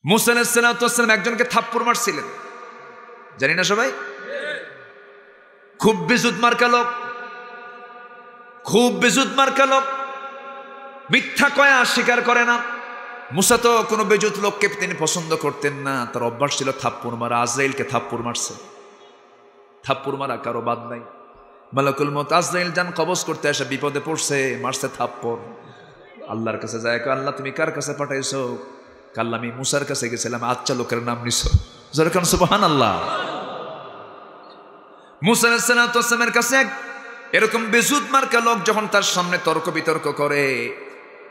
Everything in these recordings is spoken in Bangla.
মুসা আলাইহিস সালাতু ওয়াস সালাম একজনকে থাপ্পড় মারছিলেন, জানি না সবাই? খুব বেজুত মার্কা লোক, খুব বেজুত মার্কা লোক, মিথ্যা কয়া স্বীকার করে না। মুসা তো কোনো বেজুত লোককে তিনি পছন্দ করতেন না, তার অভ্যাস ছিল থাপ্পড় মারা। আজরাইলকে থাপ্পড় মারছে, থাপ্পড় মারা কারো বাদ নাই। মালাকুল মউত আজরাইল জান কবজ করতে এসে বিপদে পড়ছে, মারছে থাপ্পড়। আল্লাহর কাছে যায়, আল্লাহ তুমি কার কাছে পাঠাইছো? কাল্লা আমি মুসার কাছে গেছিলাম। আচ্ছা, লোকের নাম নিছো, যেরকম সুবহানাল্লাহ। মুসা আলাইহিস সালাতু ওয়াস সালামের কাছে এরকম বেজুত মার্কা লোক যখন তার সামনে তর্ক বিতর্ক করে,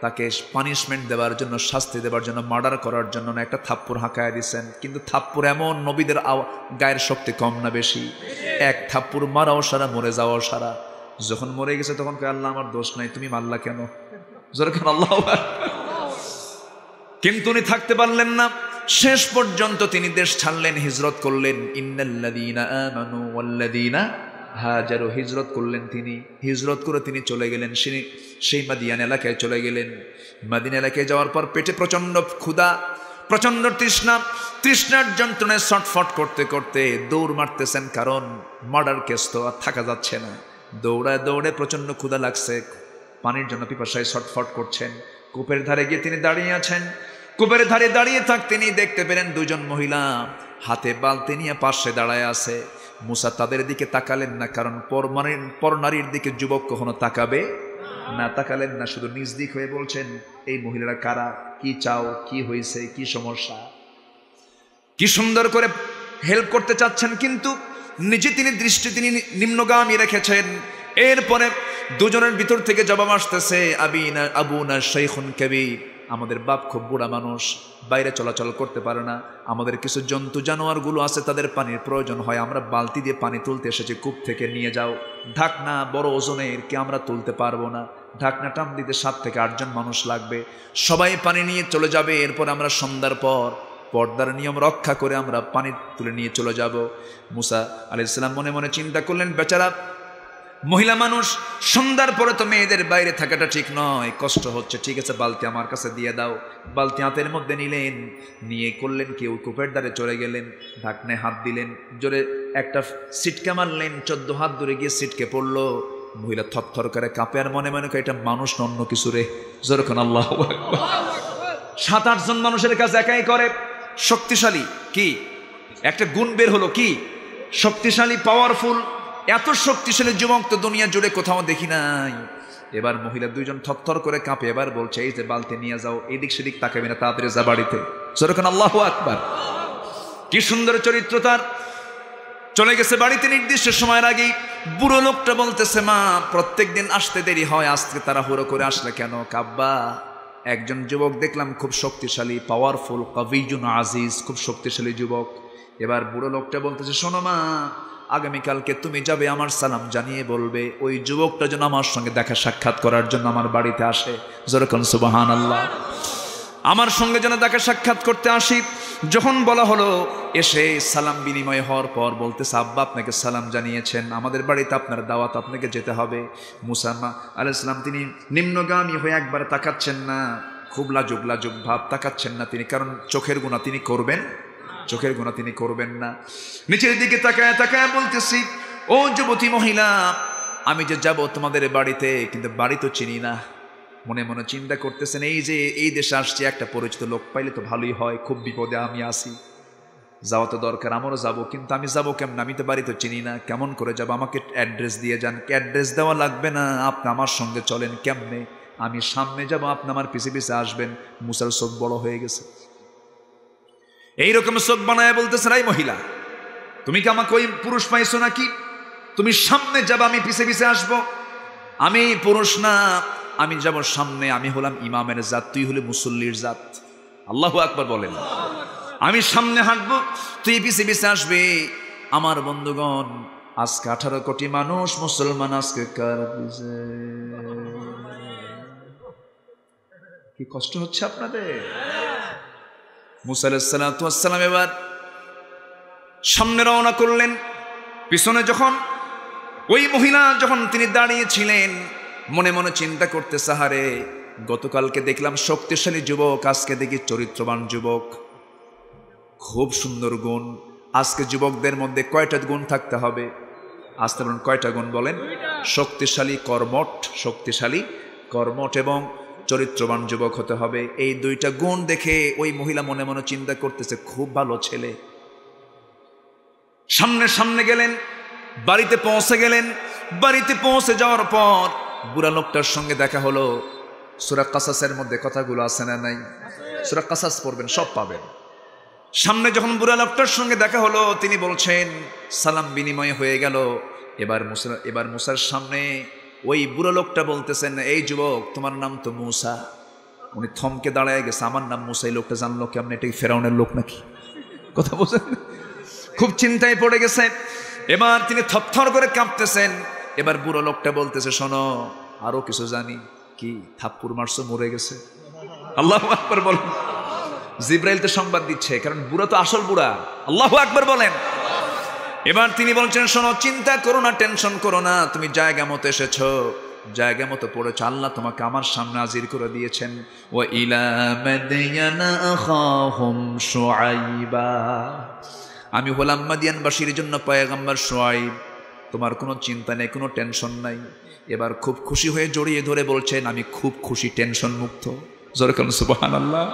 তাকে পানিশমেন্ট দেওয়ার জন্য, শাস্তি দেওয়ার জন্য, মার্ডার করার জন্য না একটা থাপ্পড় হাঁকায় দিচ্ছেন। কিন্তু থাপ্পড় এমন, নবীদের গায়ের শক্তি কম না বেশি? এক থাপ্পড় মারাও সারা, মরে যাওয়াও সারা। যখন মরে গেছে তখন কয় আল্লাহ আমার দোষ নাই, তুমি মারলা কেন? যখন আল্লাহ, কিন্তু উনি থাকতে পারলেন না। শেষ পর্যন্ত তিনি দেশ ছাড়লেন, হিজরত করলেন। ইন্নাল্লাযীনা আমানু ওয়াল্লাযীনা হাজারু, হিজরত করলেন তিনি। হিজরত করে তিনি চলে গেলেন সেই মাদিয়ান এলাকায় চলে গেলেন। মাদিনা এলাকায় যাওয়ার পর পেটে প্রচন্ড ক্ষুধা, প্রচন্ড তৃষ্ণা, তৃষ্ণার যন্ত্রণায় ছটফট করতে করতে দৌড় মারতেছেন, কারণ মার্ডার কেস তো আর থাকা যাচ্ছে না। দৌড়ায় দৌড়ে প্রচন্ড ক্ষুধা লাগছে, পানির জন্য পিপাসায় ছটফট করছেন। কূপের ধারে গিয়ে তিনি দাঁড়িয়ে আছেন। কূপের ধারে দাঁড়িয়ে থাকতে তিনি দেখতে পেলেন দুজন মহিলা হাতে বালতি নিয়ে পাশে দাঁড়ায় আছে। মুসা তাদের দিকে তাকালেন না, কারণ পর নারীর দিকে যুবক কখনো তাকাবে না। তাকালেন না, শুধু নিজ দিক হয়ে বলছেন, এই মহিলারা কারা, কি চাও, কি হয়েছে, কি সমস্যা? কি সুন্দর করে হেল্প করতে চাচ্ছেন, কিন্তু নিজে তিনি দৃষ্টি তিনি নিম্নগামী রেখেছেন। এরপরে দুজনের ভিতর থেকে জবাব আসতেছে, আবুনা শাইখুন কাবীর, আমাদের বাপ খুব বুড়া মানুষ, বাইরে চলাচল করতে পারে না। আমাদের কিছু জন্তু জানোয়ারগুলো আছে, তাদের পানির প্রয়োজন হয়। আমরা বালতি দিয়ে পানি তুলতে এসেছি, কূপ থেকে নিয়ে যাও। ঢাকনা বড় ওজনের, কি আমরা তুলতে পারবো না। ঢাকনা টান দিতে 7 থেকে 8 জন মানুষ লাগবে। সবাই পানি নিয়ে চলে যাবে। এরপর আমরা সন্ধ্যার পর পর্দার নিয়ম রক্ষা করে আমরা পানি তুলে নিয়ে চলে যাব। মুসা আলাইহিস সালাম মনে মনে চিন্তা করলেন, বেচারা মহিলা মানুষ, সন্ধ্যার পরে তো মেয়েদের বাইরে থাকাটা ঠিক নয়, কষ্ট হচ্ছে। ঠিক আছে, বালতি আমার কাছে দিয়ে দাও। বালতি হাতের মধ্যে নিলেন, নিয়ে করলেন কি, ওই কূপের দ্বারে চলে গেলেন, ঢাকনায় হাত দিলেন, জোরে একটা সিটকে মারলেন, 14 হাত দূরে গিয়ে সিটকে পড়লো। মহিলা থরথর করে কাঁপে, আর মনে মনে এটা মানুষ না অন্য কিছু রে। যখন আল্লাহু আকবার। 7-8 জন মানুষের কাছে একাই করে, শক্তিশালী। কি একটা গুণ বের হলো, কি শক্তিশালী, পাওয়ারফুল। এত শক্তিশালী যুবক তো দুনিয়া জুড়ে কোথাও দেখি নাই। এবার মহিলা 2 জন থরথর করে কাঁপে। এবার বলছে, এই যে বালতি নিয়ে যাও, এদিক সেদিক তাকাবে না, তাড়াতাড়ি যা বাড়িতে। যখন আল্লাহু আকবার। কি সুন্দর চরিত্র তার। চলে গেছে বাড়িতে নির্দিষ্ট সময়ের আগেই। বুড়ো লোকটা বলতেছে, মা প্রত্যেকদিন আসতে দেরি হয়, আজকে তাড়াহুড়ো করে আসলে কেন? কাব্বা, একজন যুবক দেখলাম খুব শক্তিশালী, পাওয়ারফুল, কাবিয়ুন আজিজ, খুব শক্তিশালী যুবক। এবার বুড়ো লোকটা বলতেছে, শোনো মা, আগামীকালকে তুমি যাবে, আমার সালাম জানিয়ে বলবে ওই যুবকটা যেন আমার সঙ্গে দেখা সাক্ষাৎ করার জন্য আমার বাড়িতে আসে। যেরকম সুবহানাল্লাহ। আমার সঙ্গে যেন দেখা সাক্ষাৎ করতে আসি। যখন বলা হলো, এসে সালাম বিনিময় হওয়ার পর বলতেছে, আব্বা আপনাকে সালাম জানিয়েছেন, আমাদের বাড়িতে আপনার দাওয়াত, আপনাকে যেতে হবে। মুসা আলাইহিস সালাম তিনি নিম্নগামী হয়ে একবার তাকাচ্ছেন না, খুব লাজুক লাজুক ভাব, তাকাচ্ছেন না তিনি, কারণ চোখের গুনাহ তিনি করবেন, চোখের গুনাহ তিনি করবেন না। নিচের দিকে তাকায় তাকায় বলতেছি, ও যুবতী মহিলা, আমি যে যাব তোমাদের বাড়িতে, কিন্তু বাড়ি তো চিনি না। মনে মনে চিন্তা করতেছেন, এই যে এই দেশে আসছে, একটা পরিচিত লোক পাইলে তো ভালোই হয়, খুব বিপদে আমি আসি, যাওয়া তো দরকার, আমারও যাবো, কিন্তু আমি যাবো কেমন? আমি তো বাড়ি তো চিনি না, কেমন করে যাব? আমাকে অ্যাড্রেস দিয়ে যান। অ্যাড্রেস দেওয়া লাগবে না, আপনি আমার সঙ্গে চলেন। কেমনে? আমি সামনে যাব, আপনি আমার পিছে পিছে আসবেন। মুসার চোখ বড় হয়ে গেছে, এইরকম চোখ বানায় বলতেছে, এই মহিলা, তুমি কি আমাকে ওই পুরুষ পাইছো নাকি? তুমি সামনে যাবা, আমি পিছে পিছে আসবো। আমি পুরুষ না, আমি যাব সামনে। আমি হলাম ইমামের জাত, তুই হলে মুসল্লির জাত। আল্লাহু আকবার বলেন। আমি সামনে হাঁটবো, তুই পিছে পিছে আসবে। আমার বন্ধুগণ, আজকে 18 কোটি মানুষ মুসলমান, আজকে কার পিছে? কি কষ্ট হচ্ছে আপনাদের? মুসা আলাইহিস সালাতু ওয়াস সালাম এবার সামনে রওনা করলেন। পিছনে যখন ওই মহিলা, যখন তিনি দাঁড়িয়েছিলেন, মনে মনে চিন্তা করতে, সাহারে গতকালকে দেখলাম শক্তিশালী যুবক, আজকে দেখি চরিত্রবান যুবক। খুব সুন্দর গুণ। আজকে যুবকদের মধ্যে কয়টা গুণ থাকতে হবে? আসতে বলুন, কয়টা গুণ বলেন? শক্তিশালী কর্মঠ এবং চরিত্রবান যুবক হতে হবে। এই দুইটা গুণ দেখে ওই মহিলা মনে মনে চিন্তা করতেছে, খুব ভালো ছেলে। সামনে গেলেন, বাড়িতে পৌঁছে গেলেন। বাড়িতে পৌঁছে যাওয়ার পর বুড়া লোকটার সঙ্গে দেখা হলো। সূরা কাসাসের মধ্যে কথাগুলো আছে না নাই? সূরা কাসাস পড়বেন, সব পাবেন। সামনে যখন বুড়া লোকটার সঙ্গে দেখা হলো, তিনি বলছেন, সালাম বিনিময় হয়ে গেল। এবার মুসার সামনে ওই বুড়ো লোকটা বলতেছেন, এই যুবক, তোমার নাম তো মুসা। উনি থমকে দাঁড়ায় গেছে, আমার নাম মুসা। এই লোকটা জানলো কেমন? এটাই ফেরাউনের লোক নাকি? কথা বলছেন, খুব চিন্তায় পড়ে গেছে। এবার তিনি থরথর করে কাঁপতেছেন। এবার বুড়ো লোকটা বলতেছে, শোনো, আরো কিছু জানি। কি? থাপ্পুর মারছো, মরে গেছে। আল্লাহু আকবার বলেন। জিব্রাইল তো সংবাদ দিচ্ছে, কারণ বুড়া তো আসল বুড়া। আল্লাহু আকবার বলেন। এবার তিনি বলছেন, শোনো, চিন্তা করো না, টেনশন করো না, তুমি জায়গা মতো এসেছো, জায়গা মতো পড়েছো। আল্লাহ তোমাকে আমার সামনে হাজির করে দিয়েছেন। ওয়া ইলা মাদয়ানা আখাহুম শুআইবা। আমি হলাম মাদিয়ানবাসীর জন্য পয়গম্বর শুআইব। তোমার কোনো চিন্তা নেই, কোনো টেনশন নাই। এবার খুব খুশি হয়ে জড়িয়ে ধরে বলছেন, আমি খুব খুশি, টেনশন মুক্ত। জোরে বলুন সুবহানাল্লাহ।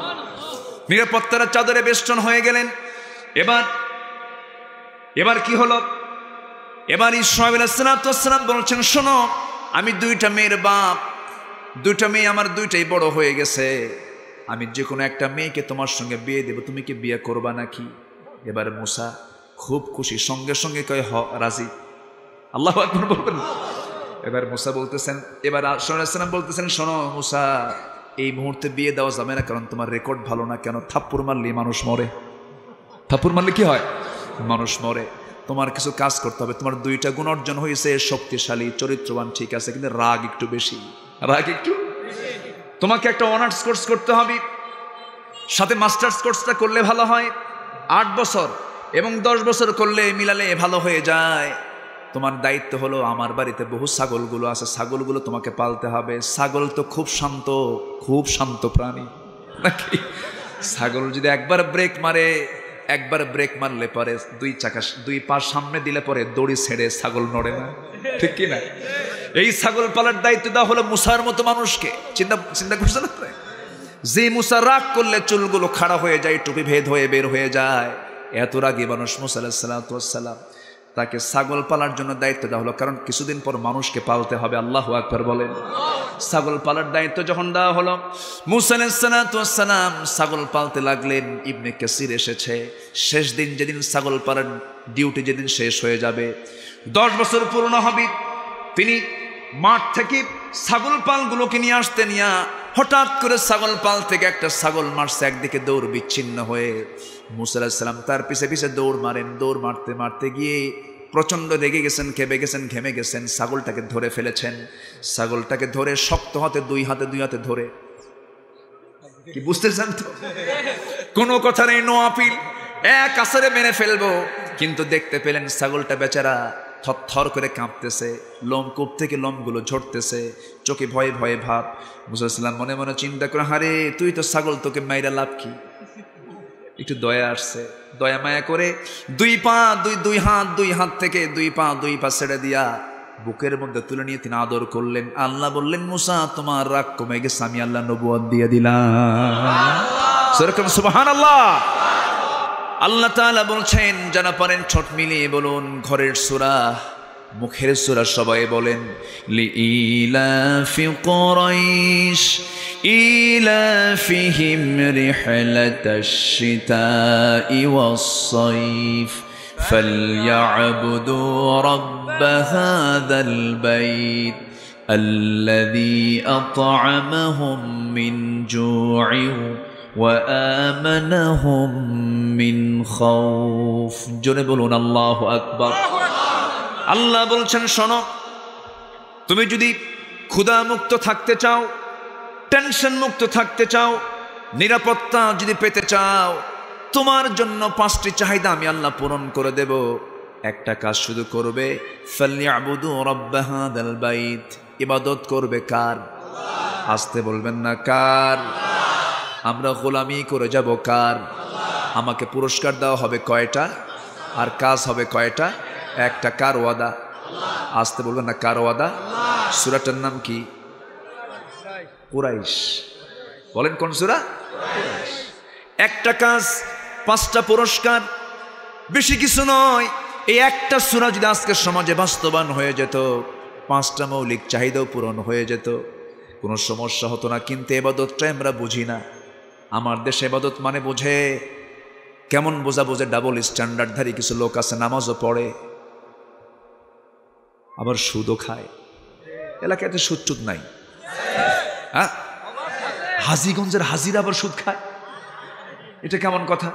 নিরাপত্তার চাদরে বেষ্টন হয়ে গেলেন। এবার কি হলো? এবার শুআইব আলাইহিস সালাম বলছেন, শোনো, আমি দুইটা মেয়ের বাপ, দুইটা মেয়ে আমার দুইটাই বড় হয়ে গেছে। আমি যে কোনো একটা মেয়েকে তোমার সঙ্গে বিয়ে দেব, তুমি কি বিয়ে করবা নাকি? এবার মুসা খুব খুশি, সঙ্গে সঙ্গে কয়, হ, রাজি। আল্লাহু আকবার বলবেন। এবার মুসা বলতেছেন, এবার শুআইব আলাইহিস সালাম বলতেছেন, শোনো মুসা, এই মুহূর্তে বিয়ে দেওয়া যাবে না, কারণ তোমার রেকর্ড ভালো না। কেন? থাপ্পড় মারলে মানুষ মরে। থাপ্পড় মারলে কি হয়? মানুষ মরে। তোমার কিছু কাজ করতে হবে। তোমার দুইটা গুণ অর্জন হয়েছে, শক্তিশালী, চরিত্রবান, ঠিক আছে, কিন্তু রাগ একটু বেশি। তোমাকে একটা অনার্স কোর্স করতে হবে, সাথে মাস্টার্স কোর্সটা করলে ভালো হয়। 8 বছর এবং 10 বছর করলে মিলালে ভালো হয়ে যায়। তোমার দায়িত্ব হলো, আমার বাড়িতে বহু ছাগলগুলো আছে, ছাগলগুলো তোমাকে পালতে হবে। ছাগল তো খুব শান্ত প্রাণী নাকি? ছাগল যদি একবার ব্রেক মারলে পরে দুই পা সামনে দিলে পরে দড়ি ছেড়ে ছাগল নড়ে না, ঠিক কি না? এই ছাগল পালার দায়িত্ব দেওয়া হলো মুসার মতো মানুষকে। চিন্তা করছেন না? যে মুসা রাগ করলে চুলগুলো খাড়া হয়ে যায়, টুপি ভেদ হয়ে বের হয়ে যায়, এত রাগী মানুষ মুসা আলাইহিস সালাম, তাকে ছাগল পালার জন্য দায়িত্ব দেওয়া হলো। কারণ কিছুদিন পর মানুষকে পালতে হবে। আল্লাহু আকবার বলেন। ছাগল পালার দায়িত্ব যখন দেওয়া হলো, মুসা আলাইহিস সালাম ছাগল পালতে লাগলেন। ইবনে কাসির এসেছে, শেষ দিন যেদিন ছাগল পালার ডিউটি যেদিন শেষ হয়ে যাবে, 10 বছর পূর্ণ হবে, তিনি মাঠ থেকে ছাগল পালগুলোকে নিয়ে আসতে নিয়ে হঠাৎ করে ছাগল পাল থেকে একটা ছাগল মারছে, একদিকে দৌড় বিচ্ছিন্ন হয়ে। মুসা আলাইহিস সালাম তার পিছে পিছে দৌড় মারেন। দৌড় মারতে গিয়ে প্রচন্ড রেগে গেছেন, খেপে গেছেন, ঘেমে গেছেন, ছাগলটাকে ধরে ফেলেছেন। ছাগলটাকে ধরে শক্ত হাতে দুই হাতে ধরে, কি বুঝতেছেন তো? কোনো কথা নেই, নো আপিল, এক আছাড়ে মেরে ফেলবো। কিন্তু দেখতে পেলেন ছাগলটা বেচারা থরথর করে কাঁপতেছে, লোমকূপ থেকে লোমগুলো ঝরতেছে, চোখে ভয়ে ভয়ে ভাব। মুসা আলাইহিস সালাম মনে মনে চিন্তা করে, হারে তুই তো ছাগল, তোকে মাইরা লাভ কি? একটু দয়া আসছে, দয়া মায়া করে দুই হাত থেকে দুই পা ছেড়ে দিয়া বুকের মধ্যে তুলে নিয়ে তিনি আদর করলেন। আল্লাহ বললেন, মুসা, তোমার রাগ কমে গেছে, আমি আল্লাহ নবুয়ত দিয়ে দিলাম। সুবহানাল্লাহ। আল্লাহ তাআলা বলছেন, যারা পারেন ঠোঁট মিলিয়ে বলুন ঘরের সূরা, মুখের সূরা সবাই বলেন, লিইলাফি কুরাইশ ইলাফিহিম রিহলাতাশ শিতাই ওয়াস-সাইফ ফালইয়াবুদু রাব্ব হাযাল বাইত আল্লাযী আত'আমাহুম মিন জু'ইন وآمنهم من خوف। জোরে বলুন আল্লাহু আকবার। আল্লাহ বলছেন, শোনো, তুমি যদি ক্ষুধা মুক্ত থাকতে চাও, টেনশন মুক্ত থাকতে চাও, নিরাপত্তা যদি পেতে চাও, তোমার জন্য 5টি চাহিদা আমি আল্লাহ পূরণ করে দেব। একটা কাজ শুধু করবে, ফালইয়াবুদু রাব্ব হাযাল বাইত। ইবাদত করবে কার? আসতে বলবেন না, কার? আমরা গোলামি করে যাব কার? আমাকে পুরস্কার দেওয়া হবে কয়টা, আর কাজ হবে কয়টা? একটা। কার ওয়াদা? আসতে বলবেন না, কার ওয়াদা? সূরাটার নাম কি? কুরাইশ। বলেন কোন সূরা? কুরাইশ। একটা কাজ, 5টা পুরস্কার, বেশি কিছু নয়। এই একটা সূরা যদি আজকের সমাজে বাস্তবায়ন হয়ে যেত, 5টা মৌলিক চাহিদাও পূরণ হয়ে যেত, কোনো সমস্যা হতো না। কিন্তু ইবাদতটা আমরা বুঝি না। আমার দেশে ইবাদত মানে বোঝে কেমন বোঝে ডাবল স্ট্যান্ডার্ডধারী কিছু লোক আছে, নামাজও পড়ে আবার সুদও খায়। এলাকাতে সুদ টুদ নাই, হ্যাঁ? হাজীগঞ্জের হাজিরা আবার সুদ খায়, এটা কেমন কথা?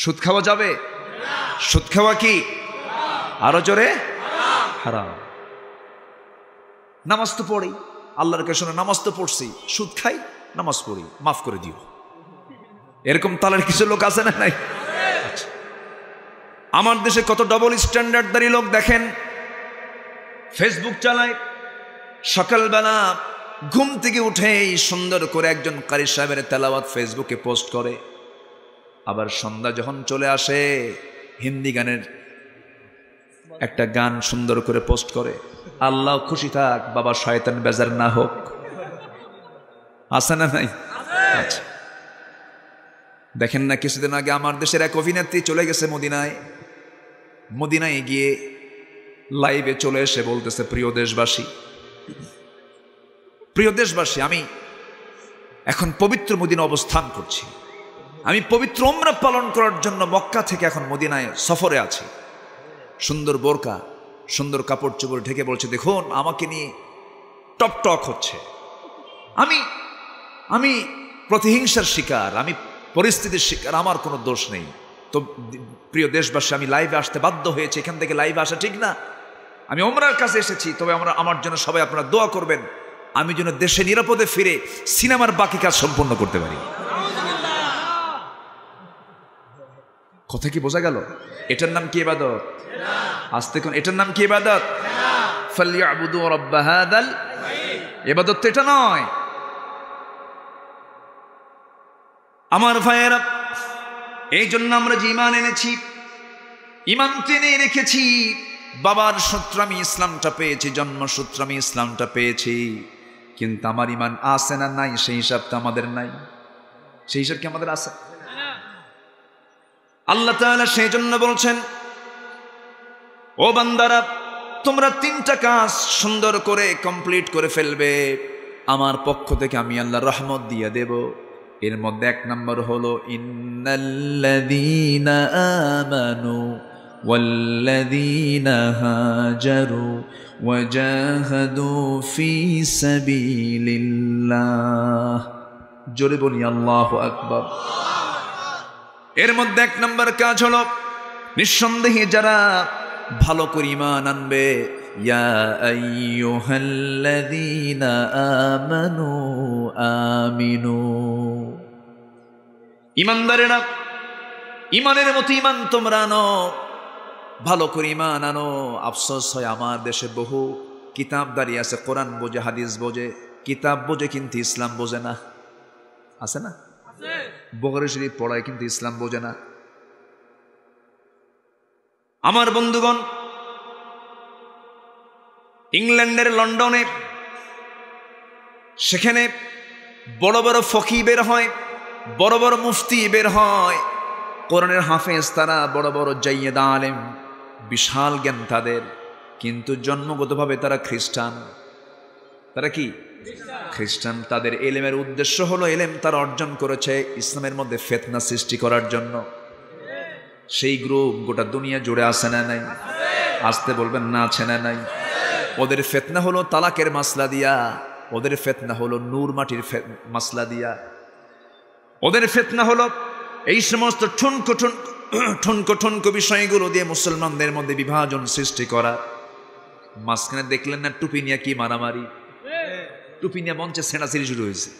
সুদ খাওয়া যাবে? সুদ খাওয়া কি? আরো জোরে, হারাম। নামাজ তো পড়ি, আল্লাহর কাছে শুনে নামাজ তো পড়ছি, সুদ খাই, নামাজ পড়ি, মাফ করে দিও, এরকম তালের কিছু লোক আছে না নাই? আচ্ছা, আমার দেশে কত ডবল স্ট্যান্ডার্ডধারী লোক দেখেন। ফেসবুক চালায়, সকালবেলা ঘুম থেকে উঠেই সুন্দর করে একজন কারি সাহেবের তেলাওয়াত ফেসবুকে পোস্ট করে, আবার সন্ধ্যা যখন চলে আসে হিন্দি গানের একটা গান সুন্দর করে পোস্ট করে। আল্লাহ খুশি থাক, বাবা শয়তান বেজার না হোক। আছে না নাই? আচ্ছা, দেখেন না, কিছুদিন আগে আমার দেশের এক অভিনেত্রী চলে গেছে মদিনায়। মদিনায় গিয়ে লাইভে চলে এসে বলতেছে, প্রিয় দেশবাসী, আমি এখন পবিত্র মদিনা অবস্থান করছি, আমি পবিত্র উমরা পালন করার জন্য মক্কা থেকে এখন মদিনায় সফরে আছি। সুন্দর বোরকা, সুন্দর কাপড় চোপড় ঢেকে বলছে, দেখুন আমাকে নিয়ে টক হচ্ছে, আমি প্রতিহিংসার শিকার, আমি পরিস্থিতির শিকার, আমার কোনো দোষ নেই। তো প্রিয় দেশবাসী, আমি লাইভে আসতে বাধ্য হয়েছি, এখান থেকে লাইভে আসা ঠিক না, আমি উমরার কাছে এসেছি, তবে আমার জন্য সবাই আপনারা দোয়া করবেন, আমি যেন দেশে নিরাপদে ফিরে সিনেমার বাকি কাজ সম্পন্ন করতে পারি। কথা কি বোঝা গেল? এটার নাম কি ইবাদত? আস্তে কোন, এটার নাম কি ইবাদত? ফালইয়াবুদু রাব্ব হাদাল বাইত। ইবাদত তো এটা নয়। আমার ভাইয়েরা, এই জন্য আমরা যে ঈমান এনেছি, ঈমান টেনে রেখেছি, বাবার সূত্রে আমি ইসলামটা পেয়েছি, জন্মসূত্রে আমি ইসলামটা পেয়েছি, কিন্তু আমার ঈমান আছে না নাই সেই হিসাবটা আমাদের নাই। সেই হিসাব কি আমাদের আছে? আল্লাহ তাআলা সেই জন্য বলছেন, ও বান্দারা, তোমরা 3টা কাজ সুন্দর করে কমপ্লিট করে ফেলবে, আমার পক্ষ থেকে আমি আল্লাহ রহমত দিয়ে দেব। এর মধ্যে 1 নম্বর হলো, ইন্নাল্লাযীনা আমানু ওয়াল্লাযীনা হাজারু ওয়াজাহাদু ফি সাবিলিল্লাহ। জোরে বলি আল্লাহু আকবার। এর মধ্যে 1 নম্বর কাজ হলো, নিঃসন্দেহে যারা ভালো করে ঈমান আনবে, ইয়া আইয়ুহাল্লাযীনা আমানু আমিনু। ঈমানদারেরা, ঈমানের মতো ঈমান তোমরা আনো, ভালো করে ঈমান আনো। আফসোস হয় আমার দেশে বহু কিতাবদারি আছে, কোরআন বোঝে, হাদিস বোঝে, কিতাব বোঝে, কিন্তু ইসলাম বোঝে না। আছে না? বুখারী শরীফ পড়ায় কিন্তু ইসলাম বোঝে না। আমার বন্ধুগণ, ইংল্যান্ডের লন্ডনে, সেখানে বড় বড় ফকি বের হয়, বড় বড় মুফতি বের হয়, কোরআনের হাফেজ তারা, বড় বড় জাইয়েদ আলেম, বিশাল জ্ঞান তাদের, কিন্তু জন্মগতভাবে তারা খ্রিস্টান। তারা কি? খ্রিস্টান। তাদের এলেমের উদ্দেশ্য হলো, এলেম তারা অর্জন করেছে ইসলামের মধ্যে ফিতনা সৃষ্টি করার জন্য। সেই গ্রুপ গোটা দুনিয়া জুড়ে আছে না নাই? আসতে বলবেন না, আছে না নাই? ওদের ফিতনা হলো তালাকের মাসলা দিয়া, ওদের ফিতনা হলো নূর মাটির মাসলা দিয়া, ওদের ফিতনা হলো এই সমস্ত ঠুনকো বিষয়গুলো দিয়ে মুসলমানদের মধ্যে বিভাজন সৃষ্টি করা। মাঝখানে দেখলেন না টুপি নিয়ে কি মারামারি, টুপি নিয়ে মঞ্চে ছেঁড়াছিড়ি শুরু হয়েছে,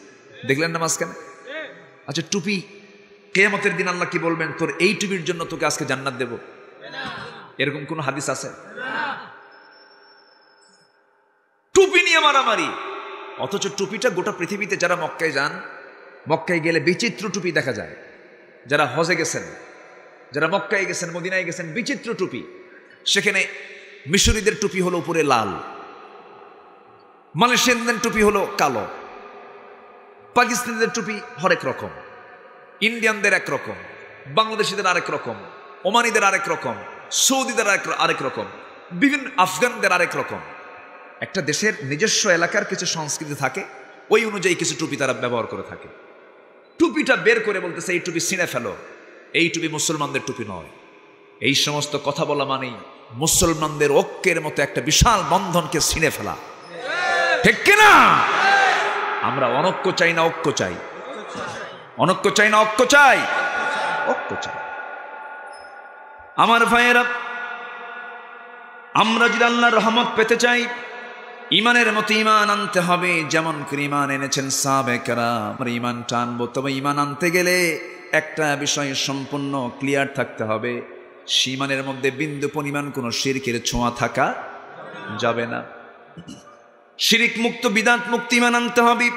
দেখলেন না মাঝখানে? আচ্ছা, টুপি কিয়ামতের দিন আল্লাহ কি বলবেন? তোর এই টুপির জন্য তোকে আজকে জান্নাত দেব, এরকম কোন হাদিস আছে? টুপি নিয়ে মারামারি। অথচ টুপিটা গোটা পৃথিবীতে যারা মক্কায় যান, মক্কায় গেলে বিচিত্র টুপি দেখা যায়। যারা হজে গেছেন, যারা মক্কায় গেছেন, মদিনায় গেছেন, বিচিত্র টুপি। সেখানে মিশরীদের টুপি হলো উপরে লাল, মালয়েশিয়ানদের টুপি হলো কালো, পাকিস্তানিদের টুপি হরেক রকম, ইন্ডিয়ানদের এক রকম, বাংলাদেশিদের আরেক রকম, ওমানিদের আরেক রকম, সৌদিদের আরেক রকম, বিভিন্ন আফগানদের আরেক রকম। একটা দেশের নিজস্ব এলাকার কিছু সংস্কৃতি থাকে, ওই অনুযায়ী কিছু টুপি তারা ব্যবহার করে থাকে। টুপিটা বের করে বলতেছে এই টুপি ছিঁড়ে ফেলো, এই টুপি মুসলমানদের টুপি নয়। এই সমস্ত কথা বলা মানেই মুসলমানদের ঐক্যের মতো একটা বিশাল বন্ধনকে ছিঁড়ে ফেলা, ঠিক কিনা? আমরা অনৈক্য চাই না ঐক্য চাই? অনৈক্য চাই না ঐক্য চাই? ঐক্য চাই। আমার ভাইয়েরা, আমরা যদি আল্লাহর রহমত পেতে চাই, ইমানের মতো ইমান আনতে হবে। যেমন করে ইমান এনেছেন সাহাবায়ে আমরা ইমান টানবো। তবে ইমান আনতে গেলে একটা বিষয় সম্পূর্ণ ক্লিয়ার থাকতে হবে, ইমানের মধ্যে বিন্দু পরিমাণ কোনো শিরকের ছোঁয়া থাকা যাবে না। শিরিক মুক্ত, বিদাত মুক্ত ইমান আনতে হবে।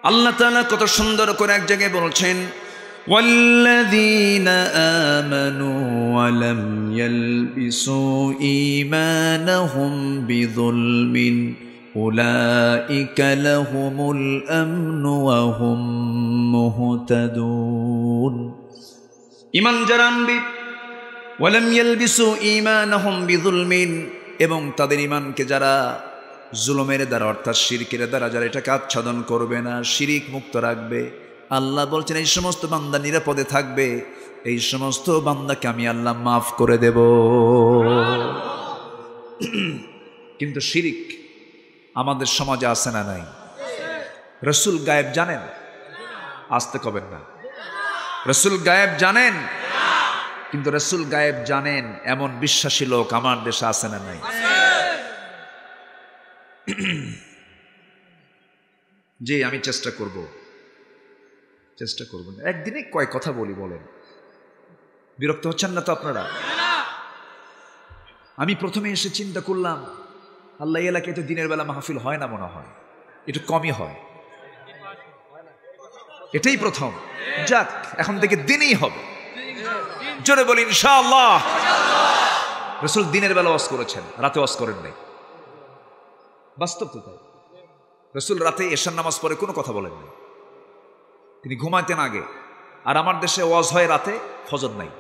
আল্লাহ তাআলা কত সুন্দর করে এক জায়গায় বলছেন, ওয়াল্লাযীনা আমানু ওয়া লাম ইয়ালবিসু ঈমানাহুম বিযুলমিন উলাইকা লাহুমুল আমনু ওয়া হুম মুহতাদুন। ঈমান যারা আনবে, ওয়া লাম ইয়ালবিসু ঈমানাহুম বিযুলমিন, এবং তাদের ঈমানকে যারা জুলুমের দ্বারা অর্থাৎ শিরকের দ্বারা যারা এটাকে আচ্ছাদন করবে না, শিরিক মুক্ত রাখবে, আল্লাহ বলছেন এই সমস্ত বান্দা নিরাপদে থাকবে, এই সমস্ত বান্দাকে আমি আল্লাহ মাফ করে দেব। কিন্তু শিরিক আমাদের সমাজে আছে না নাই? রাসূল গায়েব জানেন? আসতে কবেন না। রাসূল গায়েব জানেন? কিন্তু রাসূল গায়েব জানেন এমন বিশ্বাসী লোক আমার দেশে আছে না নাই? জি, আমি চেষ্টা করব না। একদিনে কয় কথা বলি বলেন? বিরক্ত হচ্ছেন না তো আপনারা? আমি প্রথমে এসে চিন্তা করলাম, আল্লাহ এলাকায় তো দিনের বেলা মাহফিল হয় না, মনে হয় একটু কমই হয়। এটাই প্রথম। যাক, এখন থেকে দিনই হবে। জোরে বলি ইনশাআল্লাহ। রাসূল দিনের বেলা ওয়াজ করেছেন, রাতে ওয়াজ করেন নাই। বাস্তব তো তাই। রাসূল রাতে এশার নামাজ পড়ে কোনো কথা বলেন নাই, তিনি ঘুমাইতেন আগে। আর আমার দেশে ওয়াজ হয় রাতে, ফজর নাই।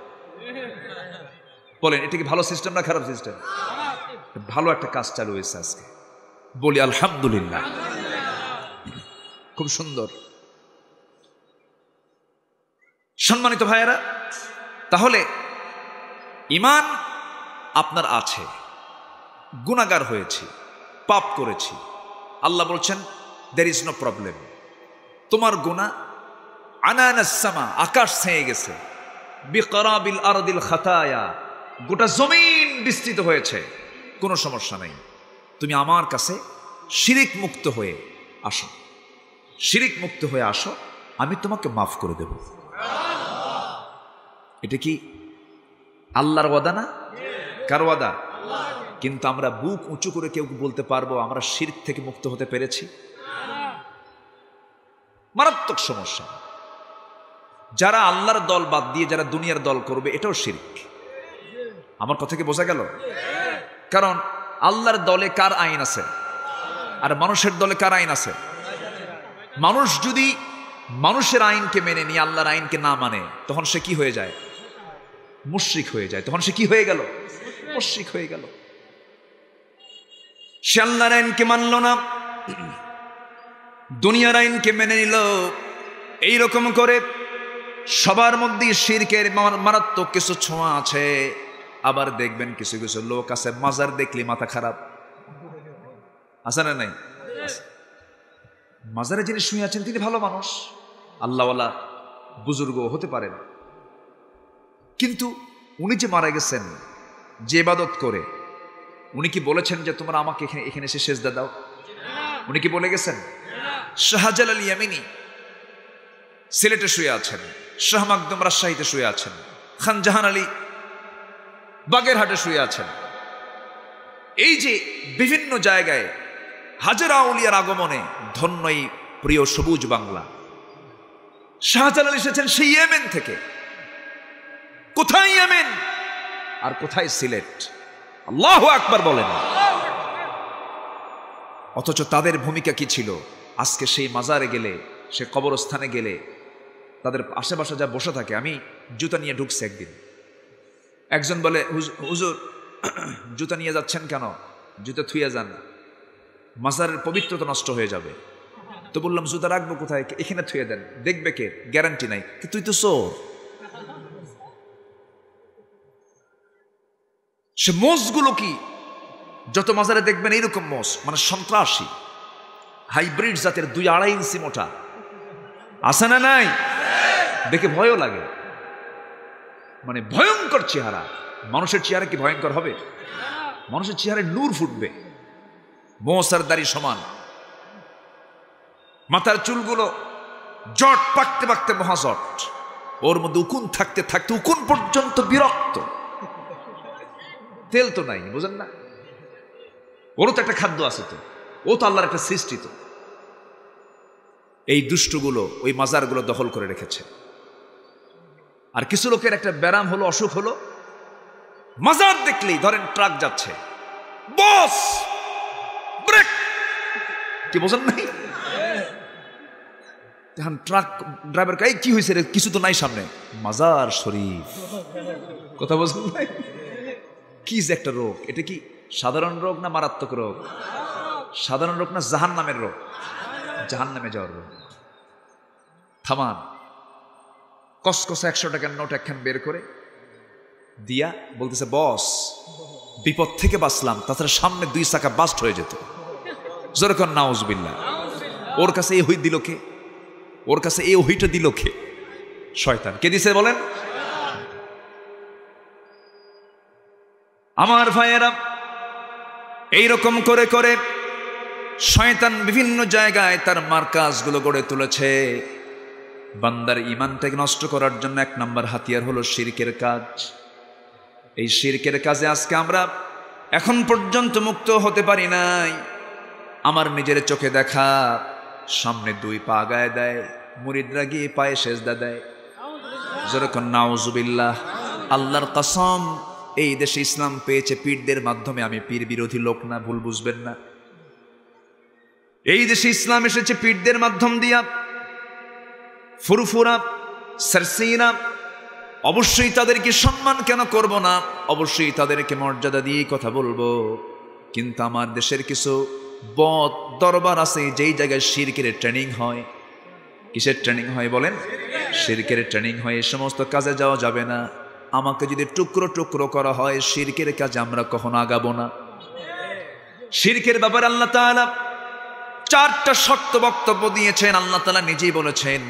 বলেন এটা কি ভালো সিস্টেম না খারাপ সিস্টেম? ভালো একটা কাজ চালু হয়েছে আজকে, বলি আলহামদুলিল্লাহ। খুব সুন্দর। সম্মানিত ভাইয়েরা, তাহলে ঈমান আপনার আছে, গুনাহগার হয়েছি, পাপ করেছি, আল্লাহ বলছেন there is no problem, তোমার গুনাহ আনানাস সামা, আকাশ ছেয়ে গেছে, বিকরাবিল আরদিল খাতায়া, গোটা জমিন বিস্তৃত হয়েছে, কোনো সমস্যা নাই। তুমি আমার কাছে শিরিক মুক্ত হয়ে আসো, শিরিক মুক্ত হয়ে আসো, আমি তোমাকে মাফ করে দেব। এটা কি আল্লাহর ওয়াদা না? কার ওয়াদা? কিন্তু আমরা বুক উঁচু করে কেউ বলতে পারবো আমরা শিরক থেকে মুক্ত হতে পেরেছি? মারাত্মক সমস্যা। যারা আল্লাহর দল বাদ দিয়ে যারা দুনিয়ার দল করবে, এটাও শিরক। আমার কথা কি বোঝা গেল? কারণ আল্লাহর দলে কার আইন আছে আর মানুষের দলে কার আইন আছে? মানুষ যদি মানুষের আইনকে মেনে নিয়ে আল্লাহর আইনকে না মানে, তখন সে কি হয়ে যায়? মুশরিক হয়ে যায়। তখন সে কি হয়ে গেল? মুশরিক হয়ে গেল। সে আল্লাহর আইনকে মানল না, দুনিয়ার আইনকে মেনে নিল। এইরকম করে সবার মধ্যে শিরকের মারাত্মক কিছু ছোঁয়া আছে। আবার দেখবেন কিছু কিছু লোক আছে মাজার দেখলে মাথা খারাপ, আছে না নাই? মাজারে যিনি শুয়ে আছেন তিনি ভালো মানুষ, আল্লাহওয়ালা বুজুর্গ হতে পারেন, কিন্তু উনি যে মারা গেছেন যে ইবাদত করে, উনি কি বলেছেন যে তোমরা আমাকে এখানে এসে সেজদা দাও? উনি কি বলে গেছেন? শাহজালাল ইয়ামিনী সিলেটে শুয়ে আছেন, শাহ মাকদুম রাজশাহীতে শুয়ে আছেন, খান জাহান আলী বাগেরহাটে শুয়ে আছেন। এই যে বিভিন্ন জায়গায় হাজার আউলিয়ার আগমনে ধন্য এই প্রিয় সবুজ বাংলা, শাহজালাল এসেছেন সেই ইয়েমেন থেকে। কোথায় ইয়েমেন আর কোথায় সিলেট? আল্লাহু আকবার বলেন। অথচ তাদের ভূমিকা কি ছিল? আজকে সেই মাজারে গেলে, সে কবরস্থানে গেলে তাদের আশেপাশে যা বসে থাকে, আমি জুতা নিয়ে ঢুকছি একদিন, একজন বলে হুজুর জুতা নিয়ে যাচ্ছেন কেন? জুতা থুয়ে যান, মাজারের পবিত্রতা নষ্ট হয়ে যাবে। তো বললাম জুতা রাখবো কোথায়? এখানে থুয়ে দেন, দেখবে কে? গ্যারান্টি নাই। তুই তো চোর। সে মোষগুলো কি যত মাজারে দেখবেন এইরকম মোষ, মানে সন্ত্রাসী হাইব্রিড জাতের, 2-2.5 ইঞ্চি মোটা, আছে না নাই? দেখে ভয়ও লাগে, মানে ভয়ঙ্কর চেহারা। মানুষের চেহারা কি ভয়ঙ্কর হবে? মানুষের চেহারায় নূর ফুটবে। মোসার দাড়ি সমান, মাথার চুলগুলো জট পাকতে পাকতে মহাজট, ওর মধ্যে উকুন থাকতে থাকতে উকুন পর্যন্ত বিরক্ত। তেল তো নাই, বুঝেন না? ওরও তো একটা খাদ্য আছে, তো ও তো আল্লাহর একটা সৃষ্টি। তো এই দুষ্টগুলো ওই মাজারগুলো দখল করে রেখেছে। আর কিছু লোকের একটা ব্যারাম হলো, অসুখ হলো, মাজার দেখলেই ধরেন ট্রাক যাচ্ছে, বস ব্রেক, কি বোঝেন নাই? এখন ট্রাক ড্রাইভার কে কি হয়েছে রে? কিছু তো নাই সামনে, মাজার শরীফ। কথা বোঝেন নাই? কি যে একটা রোগ! এটা কি সাধারণ রোগ না মারাত্মক রোগ? সাধারণ রোগ না জাহান্নামের রোগ? জাহান্নামে যাওয়ার রোগ। থামান, কসকসে 100 টাকার নোট একখান বের করে দিয়া বলতেছে, বস বিপদ থেকে বাঁচলাম, তাছাড়া সামনে 2 চাকা বাস্ট হয়ে যেত। যেরকম নাউজুবিল্লাহ। ওর কাছে এই হই দিল কে? ওর কাছে এই হইটা দিল কে? শয়তান। কে দিছে বলেন? আমার ভাইয়েরা, এইরকম করে করে শয়তান বিভিন্ন জায়গায় তার মার্কাজগুলো গড়ে তুলেছে। বান্দার ঈমানটাকে নষ্ট করার জন্য 1 নম্বর হাতিয়ার হলো শিরকের কাজ। এই শিরকের কাজে আজকে আমরা এখন পর্যন্ত মুক্ত হতে পারি নাই। আমার নিজের চোখে দেখা, সামনে 2 পা গায়ে দেয়, মুরিদরা গিয়ে পায়ে সেজদা দেয়। যেরকম নাউজুবিল্লাহ। আল্লাহর কসম, এই দেশে ইসলাম পেয়েছে পীরদের মাধ্যমে। আমি পীর বিরোধী লোক না, ভুল বুঝবেন না। এই দেশে ইসলাম এসেছে পীরদের মাধ্যম দিয়া। ফুরফুরা, সারসিনা, অবশ্যই তাদেরকে সম্মান কেন করব না? অবশ্যই তাদেরকে মর্যাদা দিয়ে কথা বলবো। কিন্তু আমার দেশের কিছু বদ দরবার আছে যেই জায়গায় শিরকের ট্রেনিং হয়। কিসের ট্রেনিং হয় বলেন? শিরকের ট্রেনিং হয়। এই সমস্ত কাজে যাওয়া যাবে না। আমাকে যদি টুকরো টুকরো করা হয়, শিরকের কাজে আমরা কখনো আগাবো না। শিরকের ব্যাপারে আল্লাহ তাআলা 4টা শক্ত বক্তব্য দিয়েছেন। আল্লাহ তাআলা নিজেই বলেছেন,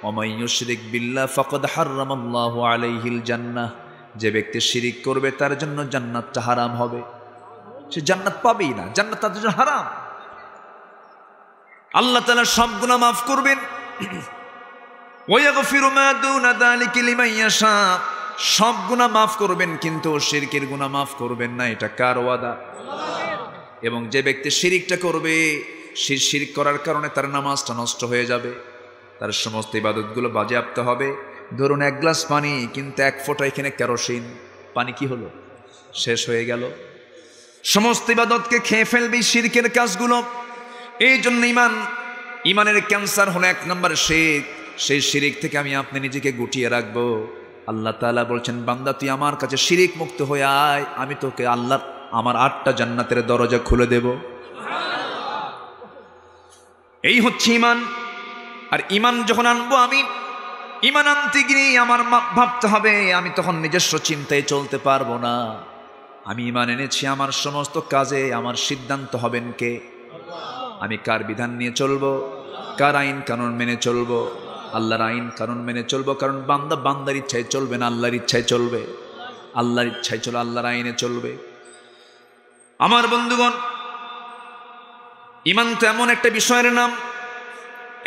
ওমাই ইউশরিক বিল্লাহ ফাকাদ হারামাল্লাহু আলাইহিল জান্নাহ। যে ব্যক্তি শিরিক করবে তার জন্য জান্নাতটা হারাম হবে। সে জান্নাত পাবেই না, জান্নাত তার জন্য হারাম। আল্লাহ তাআলা সব গুনাহ মাফ করবেন। ওয়া ইয়াগফিরু মা দুনা যালিকা লিমান ইয়াশা। সব গুনাহ মাফ করবেন, কিন্তু শিরকের গুনাহ মাফ করবেন না। এটা কার ওয়াদা? এবং যে ব্যক্তি শিরিকটা করবে, সেই শিরক করার কারণে তার নামাজটা নষ্ট হয়ে যাবে, তার সমস্ত ইবাদতগুলো বাজেয়াপ্ত হবে। ধরুন 1 গ্লাস পানি, কিন্তু 1 ফোঁটা এখানে কেরোসিন, পানি কি হলো? শেষ হয়ে গেল। সমস্ত ইবাদতকে খেয়ে ফেলবে শিরকের কাজগুলো। এই জন্য ইমানের ক্যান্সার হলো 1 নম্বর শিরক। সেই শিরক থেকে আমি আপনি নিজেকে গুটিয়ে রাখবো। আল্লাহ তাআলা বলছেন, বান্দা তুই আমার কাছে শিরক মুক্ত হয়ে আয়, আমি তোকে আল্লাহর আমার 8টা জান্নাতের দরজা খুলে দেব। এই হচ্ছে ঈমান। আর ঈমান যখন আনবো, আমি ঈমান আনতে গিয়ে আমার ভাবতে হবে, আমি তখন নিজস্ব চিন্তায় চলতে পারবো না। আমি ঈমান এনেছি, আমার সমস্ত কাজে আমার সিদ্ধান্ত হবেন কে? আমি কার বিধান নিয়ে চলবো? কার আইন কানুন মেনে চলবো? আল্লাহর আইন কানুন মেনে চলবো। কারণ বান্দা বান্দার ইচ্ছায় চলবে না, আল্লাহর ইচ্ছায় চলবে। আল্লাহর ইচ্ছায় চলে, আল্লাহর আইনে চলবে। আমার বন্ধুগণ, ঈমান তো এমন একটা বিষয়ের নাম,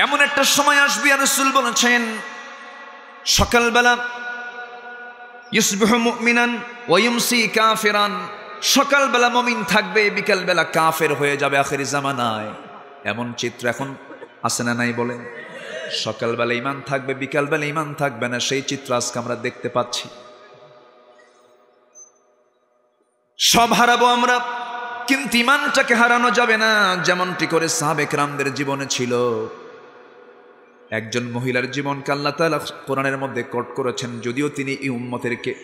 এমন একটা সময় আসবে, রাসূল বলেছেন, সকালবেলা ইউসবিহু মুমিনান ওয়া ইউমসি কাফিরান। সকালবেলা মুমিন থাকবে, বিকালবেলা কাফের হয়ে যাবে। আখির জামানায় এমন চিত্র এখন আছে না নাই বলেন? সকালবেলা ইমান থাকবে, বিকালবেলা ইমান থাকবে না, সেই চিত্র আজকে আমরা দেখতে পাচ্ছি। সব হারাবো আমরা, কিন্তু ইমানটাকে হারানো যাবে না। যেমনটি করে সাহাবে কেরামদের জীবনে ছিল। একজন মহিলার জীবনকে আল্লাহ তাআলা কোরআনের মধ্যে কোট করেছেন, যদিও তিনি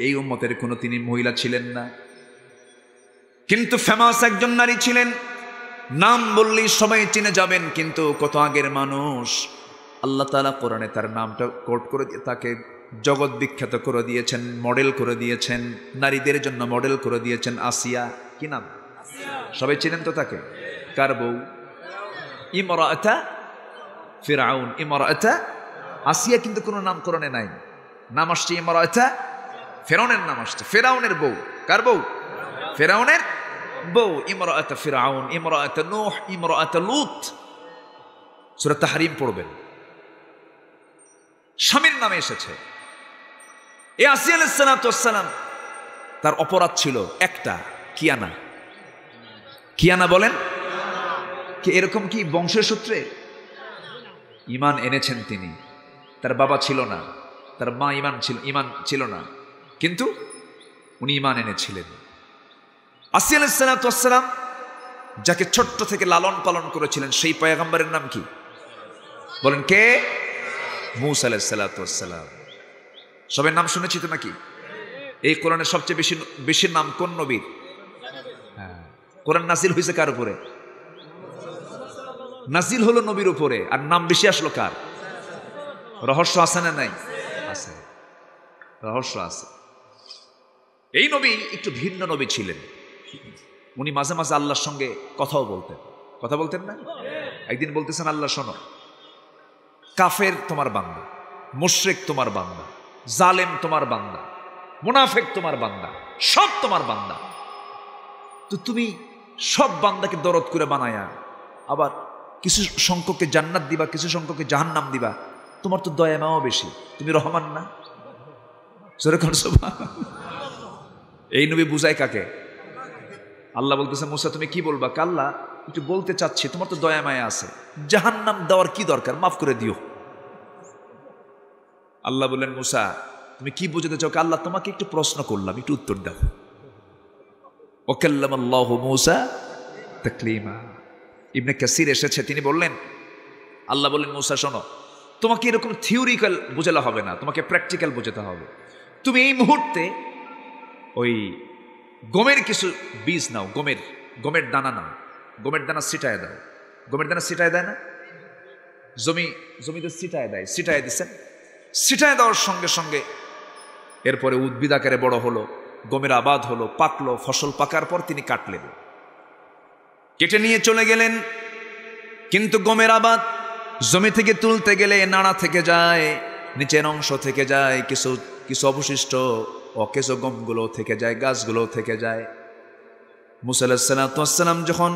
এই উম্মতের কোনো তিনি মহিলা ছিলেন না, কিন্তু ফেমাস একজন নারী ছিলেন। নাম বললেই সবাই চিনে যাবেন, কিন্তু কত আগের মানুষ। আল্লাহ তাআলা কোরআনে তার নামটা কোট করে তাকে জগৎ বিখ্যাত করে দিয়েছেন, মডেল করে দিয়েছেন, নারীদের জন্য মডেল করে দিয়েছেন। আসিয়া, কি নাম? সবাই চিনেন তো তাকে। কার বউ? ইমরাআতা ফিরআউন। ইমরাআতা আসিয়া, কিন্তু কোনো নাম কোরআনে নাই। নাম আসছে ইমরাআতা ফিরআউনের নাম আসছে। ফিরআউনের বউ। কার বউ? ফিরআউনের বউ। ইমরাআতা ফিরআউন, ইমরাআতা নূহ, ইমরাআতা লূত। সূরা তাহরিম পড়বেন, স্বামীর নামে এসেছে। এই আসিয়া আলাইহিস সালাতু ওয়াস সালাম, তার অপরাধ ছিল একটা, কিয়ানা। কিয়ানা বলেন কি? এরকম কি বংশের সূত্রে ঈমান এনেছেন তিনি। তার বাবা ছিল না, তার মা ঈমান ছিল না, কিন্তু উনি ঈমান এনেছিলেন। আসিয়া আলাইহিস সালাতু ওয়াস সালাম যাকে ছোট্ট থেকে লালন পালন করেছিলেন, সেই পয়গম্বরের নাম কি বলেন? কে? মূসা আলাইহিস সালাতু ওয়াস সালাম। সবাই নাম শুনেছি তো নাকি? এই কোরআনের সবচেয়ে বেশি নাম কোন নবীর? কোরআন নাজিল হয়েছে কার উপরে? নাজিল হলো নবীর উপরে, আর নাম বেশি আসলো কার? রহস্য আছে না নাই? আছে, রহস্য আছে। এই নবী একটু ভিন্ন নবী ছিলেন। উনি মাঝে মাঝে আল্লাহর সঙ্গে কথাও বলতেন। কথা বলতেন না? একদিন বলতেছেন, আল্লাহ শোনো, কাফের তোমার বান্দা, মুশরিক তোমার বান্দা, জালেম তোমার বান্দা, মুনাফিক তোমার বান্দা, সব তোমার বান্দা। তো তুমি সব বান্দাকে দরদ করে বানায়া আবার কিছু সংখ্যককে জান্নাত দিবা, কিছু সংখ্যককে জাহান্নাম দিবা। তোমার তো দয়া মাও বেশি, তুমি রহমান না? এই নবী বুঝায় কাকে? আল্লাহ বলতেছে, মুসা তুমি কি বলবা? আল্লাহ একটু বলতে চাচ্ছি, তোমার তো দয়া মায়া আছে, জাহান্নাম দেওয়ার কি দরকার, মাফ করে দিও। আল্লাহ বললেন, মুসা তুমি কি বুঝতে চাও? আল্লাহ তোমাকে একটু প্রশ্ন করলাম, একটু উত্তর দাও। ওয়াকাল্লামাল্লাহু মূসা তাকলিমা। ইবনে কাসির এসেছে, তিনি বললেন, আল্লাহ বললেন, মূসা শোনো, তোমাকে এরকম থিওরিক্যাল বোঝালে হবে না, তোমাকে প্র্যাকটিক্যাল বোঝাতে হবে। তুমি এই মুহূর্তে ওই গমের কিছু বীজ নাও, গমের দানা নাও, গমের দানা ছিটায় দাও। গমের দানা ছিটায় দেয় না? জমিতে ছিটায় দেয়, ছিটায় দিচ্ছেন। ছিটায় দেওয়ার সঙ্গে সঙ্গে এরপরে উদ্ভিদ আকারে বড় হলো, গমের আবাদ হলো, পাকলো। ফসল পাকার পর তিনি কাটলেন, কেটে নিয়ে চলে গেলেন। কিন্তু গমের আবাদ জমি থেকে তুলতে গেলে নাড়া থেকে যায়, নিচের অংশ থেকে যায়, কিছু অবশিষ্ট অকেজ গমগুলো থেকে যায়, গাছগুলো থেকে যায়। মূসা আলাইহিস সালাতু ওয়াস সালাম যখন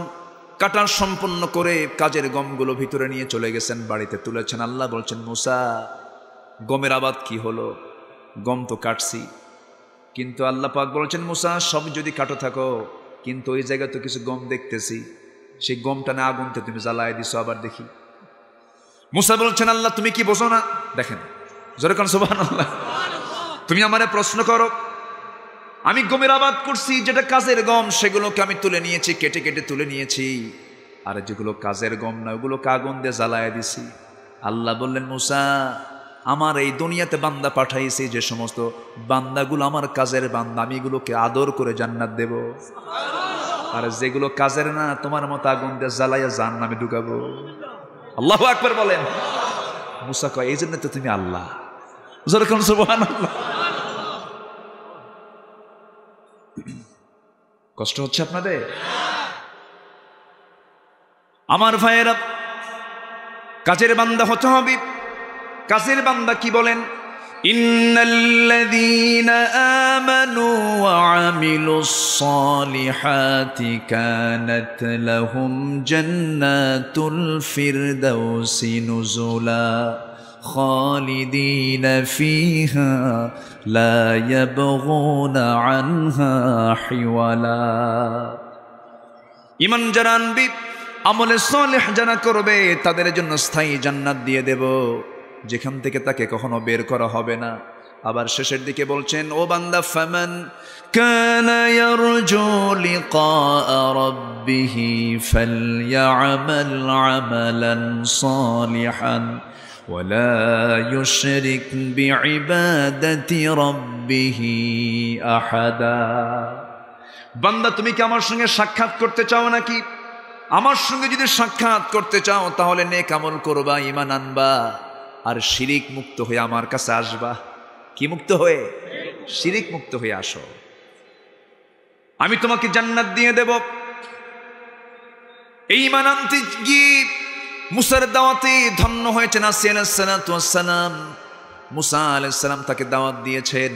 কাটা সম্পন্ন করে কাজের গমগুলো ভিতরে নিয়ে চলে গেছেন, বাড়িতে তুলেছেন। আল্লাহ বলছেন, মূসা গমের আবাদ কি হলো? গম তো কাটছি। কিন্তু আল্লাহ পাক বলছেন, মূসা সব যদি কাটো থাকো, কিন্তু ওই জায়গায় তো কিছু গম দেখতেছি, সেই গমটা না আগুনতে তুমি জ্বালায় দিছো, আবার দেখি। মূসা বলছেন, আল্লাহ তুমি কি বোঝো না? দেখেন, জোরে কোন সুবহানাল্লাহ। তুমি আমারে প্রশ্ন করো, আমি গমের আবাদ করছি, যেটা কাজের গম, সেগুলোকে আমি তুলে নিয়েছি, কেটে কেটে তুলে নিয়েছি। আর যেগুলো কাজের গম না, ওগুলোকে আগুন দিয়ে জ্বালায় দিছি। আল্লাহ বললেন, মূসা আমার এই দুনিয়াতে বান্দা পাঠাইছি, যে সমস্ত বান্দাগুলো আমার কাজের বান্দা, আমি এগুলোকে আদর করে জান্নাত দেব। আর যেগুলো কাজের না, তোমার মতো আগুন দিয়ে জ্বালাইয়া জাহান্নামে ঢুকাবো। আল্লাহু আকবার বলেন। মূসা কয়, এই জন্য তো তুমি আল্লাহ। যেরকম সুবহানাল্লাহ। কষ্ট হচ্ছে আপনাদের? আমার ভাইয়েরা, কাজের বান্দা হতে হবে। কাজের বান্দা কি বলেন? ইন্নাল্লাযীনা আমানু ওয়া আমিলুস সালিহাতি কানাত লাহুম জান্নাতুল ফিরদাউসি নুজুলা খালিদিনা ফিহা লা ইয়াবগুনা আনহা হিওয়ালা। ঈমান যারা আনবে, আমলে সালেহ যারা করবে, তাদের জন্য স্থায়ী জান্নাত দিয়ে দেব। যেখান থেকে তাকে কখনো বের করা হবে না। আবার শেষের দিকে বলছেন, ও বান্দা, ফামান কানা ইয়ারজু লিকা রাব্বিহি ফালইআমাল আমালান সালিহান ওয়ালা ইউশরিক বিইবাদাতি রাব্বিহি আহাদা। বান্দা, তুমি কি আমার সঙ্গে সাক্ষাৎ করতে চাও নাকি? আমার সঙ্গে যদি সাক্ষাৎ করতে চাও তাহলে নেক আমল করবা, ঈমান আনবা, আর শিরিক মুক্ত হয়ে আমার কাছে আসবা। কি মুক্ত হয়ে? শিরিক মুক্ত হয়ে আসো, আমি তোমাকে জান্নাত দিয়ে দেব। এই ঈমান আনতে গিয়ে মুসার দাওয়াতে ধন্য হয়েছেন আসিয়া আলাইহিস সালাতু ওয়াস সালাম। মুসা আলাইহিস সালাম তাকে দাওয়াত দিয়েছেন,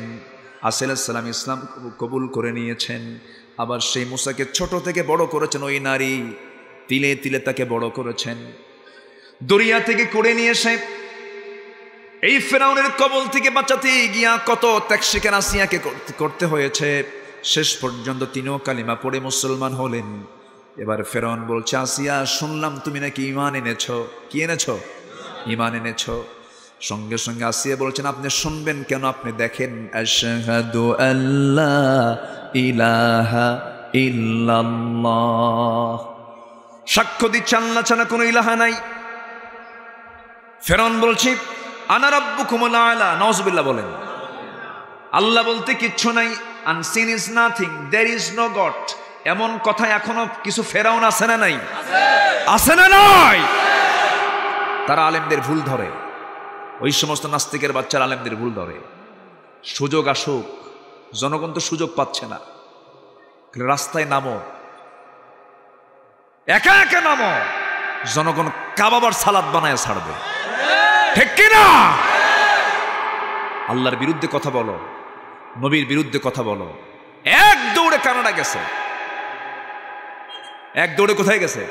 আসিয়া আলাইহিস সালাম ইসলাম কবুল করে নিয়েছেন। আবার সেই মুসাকে ছোট থেকে বড় করেছেন ওই নারী, তিলে তিলে তাকে বড় করেছেন। দরিয়া থেকে করে নিয়ে এসে এই ফেরাউনের কবল থেকে বাঁচাতে গিয়া কত ত্যাগ স্বীকার আসিয়াকে করতে হয়েছে। শেষ পর্যন্ত তিনিও কালিমা পড়ে মুসলমান হলেন। এবার ফেরাউন বলছে, আসিয়া, শুনলাম তুমি নাকি ঈমান এনেছো। কি এনেছো? ঈমান এনেছো। সঙ্গে সঙ্গে আসিয়া বলছেন, আপনি শুনবেন কেন? আপনি দেখেন, আশহাদু আল্লা ইলাহা ইল্লাল্লাহ, সাক্ষ্য দিচ্ছে আল্লাহ ছাড়া কোনো ইলাহা নাই। ফেরাউন বলছে, আনা রাব্বুকুমুল আলা। নাউযুবিল্লাহ বলেন। আল্লাহ বলতে কিচ্ছু নাই। Unseen is nothing, there is no god. এমন কথা এখনো কিছু ফেরাউন আছে না নাই? আছে না নাই? তারা আলেমদের ভুল ধরে, ওই সমস্ত নাস্তিকের বাচ্চারা আলেমদের ভুল ধরে। সুযোগ আসুক, জনগণ তো সুযোগ পাচ্ছে না। রাস্তায় নামো, একা একা নামো, জনগণ কাবাবার সালাদ বানায় ছাড়বে। ঠিক কিনা? আল্লাহর বিরুদ্ধে কথা বলো, নবীর বিরুদ্ধে কথা বলো। এক দৌড়ে কানাডা গেছে, এক দৌড়ে কোথায় গেছে?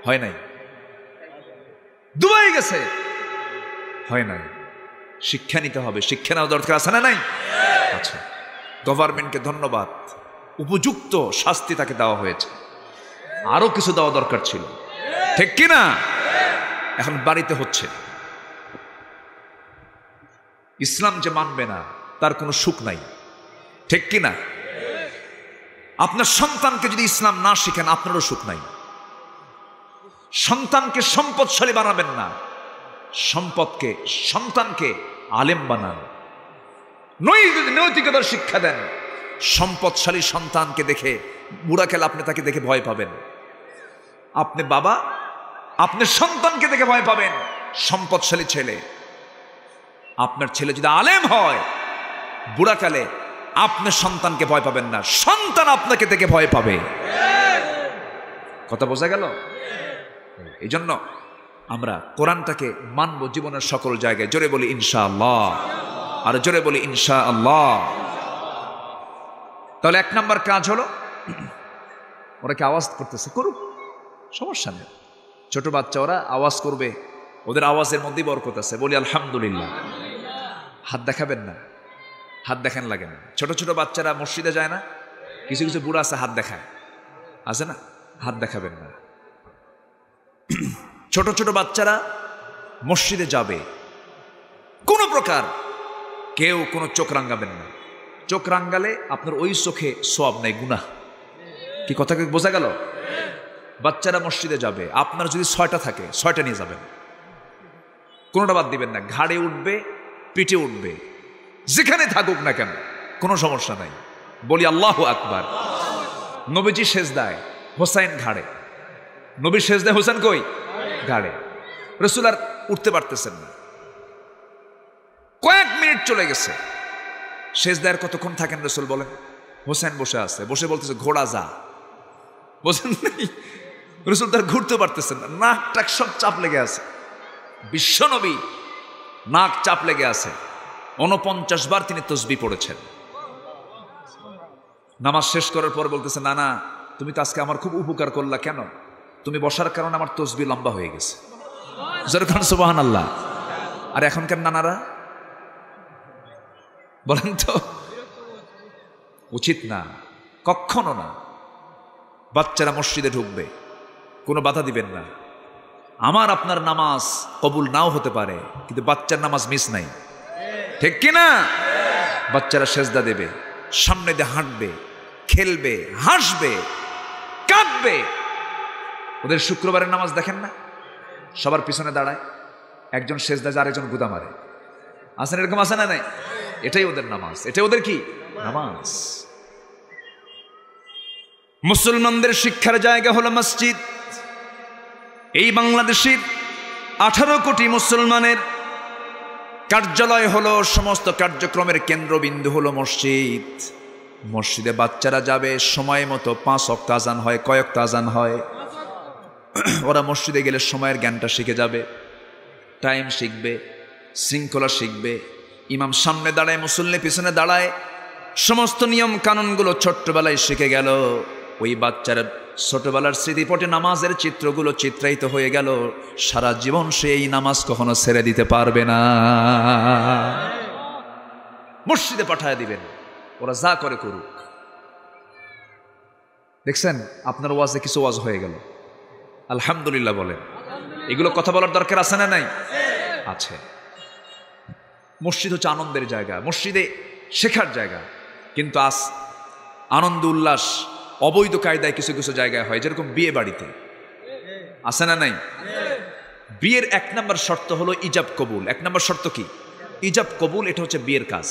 হয় নাই। দুবাই গেছে, হয় নাই। শিক্ষা নিতে হবে, শিক্ষা নেওয়া দরকার আছে না নাই? আচ্ছা, গভর্নমেন্টকে ধন্যবাদ, উপযুক্ত শাস্তি তাকে দেওয়া হয়েছে, আরো কিছু দেওয়া দরকার ছিল। ঠিক কিনা? এখন বাড়িতে হচ্ছে। ইসলাম যে মানবে না তার কোনো সুখ নাই। ঠিক কিনা? আপনার সন্তানকে যদি ইসলাম না শিখেন আপনারও সুখ নাই। সন্তানকে সম্পদশালী বানাবেন না, সন্তানকে আলেম বানান। নৈতিকতার শিক্ষা দেন। সম্পদশালী সন্তানকে দেখে বুড়াকালে আপনি তাকে দেখে ভয় পাবেন। আপনি বাবা, আপনার সন্তানকে দেখে ভয় পাবেন। সম্পদশালী ছেলে, আপনার ছেলে যদি আলেম হয়, বুড়াকালে আপনার সন্তানকে ভয় পাবেন না, সন্তান আপনাকে দেখে ভয় পাবে। কথা বোঝা গেল? এই জন্য আমরা কোরআনটাকে মানবো জীবনের সকল জায়গায়। জোরে বলি ইনশাআল্লাহ, আর জোরে বলি ইনশাআল্লাহ। তাহলে এক নাম্বার কাজ হলো, ওরা কি আওয়াজ করতেছে, করুক, সমস্যা নেই। ছোট বাচ্চা, ওরা আওয়াজ করবে, ওদের আওয়াজের মধ্যেই বরকত আছে। বলি আলহামদুলিল্লাহ। হাত দেখাবেন না, হাত দেখান লাগে না। ছোট ছোট বাচ্চারা মসজিদে যায় না, কিছু কিছু বুড়া আছে হাত দেখায়, আছে না? হাত দেখাবেন না। ছোট ছোট বাচ্চারা মসজিদে যাবে, কোনো প্রকার কেউ কোনো চোখ রাঙ্গাবেন না। চোখ রাঙ্গালে আপনার ওই চোখে সওয়াব নাই, গুনাহ। কি কথা বোঝা গেল? বাচ্চারা মসজিদে যাবে, আপনার যদি 6টা থাকে 6টা নিয়ে যাবেন, কোনোটা বাদ দিবেন না। ঘাড়ে উঠবে, পিঠে উঠবে, যেখানে থাকুক না কেন, কোনো সমস্যা নাই। বলি আল্লাহু আকবার। নবীজি সেজদায়, হোসাইন ঘাড়ে। নবী সেজদায়, হোসেন কই? ঘাড়ে। রাসূল আর উঠতে পারতেছেন না, কয়েক মিনিট চলে গেছে। সেজদায় কতক্ষণ থাকেন রাসূল বলেন? হোসেন বসে আছে, বসে বলতেছে ঘোড়া যা। বোঝেন নাই? রাসূল তার ঘুরতে পারতেছেন না, নাক টাক সব চাপ লেগে আছে। বিশ্বনবী নাক চাপ লেগে আছে। 49 বার তিনি তসবিহ পড়েছেন। নামাজ শেষ করার পর বলতেছে, না না, তুমি তো আজকে আমার খুব উপকার করলা। কেন? তুমি বসার কারণে আমার তসবিহ লম্বা হয়ে গেছে। জোরখান সুবহানাল্লাহ। আর এখনকার নানারা বলেন তো, উচিত না, কখনো না। বাচ্চারা মসজিদে ঢুকবে, কোনো বাধা দিবেন না। আমার আপনার নামাজ কবুল নাও হতে পারে, কিন্তু বাচ্চার নামাজ মিস নাই, ঠিক কিনা? বাচ্চারা সেজদা দেবে, সামনে দিয়ে হাঁটবে, খেলবে, হাসবে, কাঁদবে। ওদের শুক্রবারের নামাজ দেখেন না, সবার পিছনে দাঁড়ায়, একজন সেজদা যায়, আরেকজন গুদা মারে। আসেন, এরকম আসে না? নাই, এটাই ওদের নামাজ, এটাই ওদের কি নামাজ। মুসলমানদের শিক্ষার জায়গা হলো মসজিদ। এই বাংলাদেশের 18 কোটি মুসলমানের কার্যালয় হলো, সমস্ত কার্যক্রমের কেন্দ্রবিন্দু হলো মসজিদ। মসজিদে বাচ্চারা যাবে, সময় মতো 5 ওয়াক্ত আজান হয়। কয় ওয়াক্ত আজান হয়? ওরা মসজিদে গেলে সময়ের জ্ঞানটা শিখে যাবে, টাইম শিখবে, শৃঙ্খলা শিখবে। ইমাম সামনে দাঁড়ায়, মুসল্লি পিছনে দাঁড়ায়, সমস্ত নিয়ম কানুনগুলো ছোট্টবেলায় শিখে গেল। ওই বাচ্চারা ছোটবেলার স্মৃতিপটে নামাজের চিত্রগুলো চিত্রায়িত হয়ে গেল। সারা জীবন সে এই নামাজ কখনো ছেড়ে দিতে পারবে না। মসজিদে পাঠায় দিবেন, ওরা যা করে করুক। দেখছেন, আপনার ওয়াজে কিছু ওয়াজ হয়ে গেল, আলহামদুলিল্লাহ বলেন। এগুলো কথা বলার দরকার আছে না নাই? আছে। মসজিদ হচ্ছে আনন্দের জায়গা, মসজিদে শেখার জায়গা। কিন্তু আজ আনন্দ উল্লাস অবৈধ কায়দায় কিছু কিছু জায়গায় হয়, যেরকম বিয়ে বাড়িতে আছে না নাই? বিয়ের 1 নম্বর শর্ত হলো ইজাব কবুল। 1 নম্বর শর্ত কি? ইজাব কবুল। এটা হচ্ছে বিয়ের কাজ।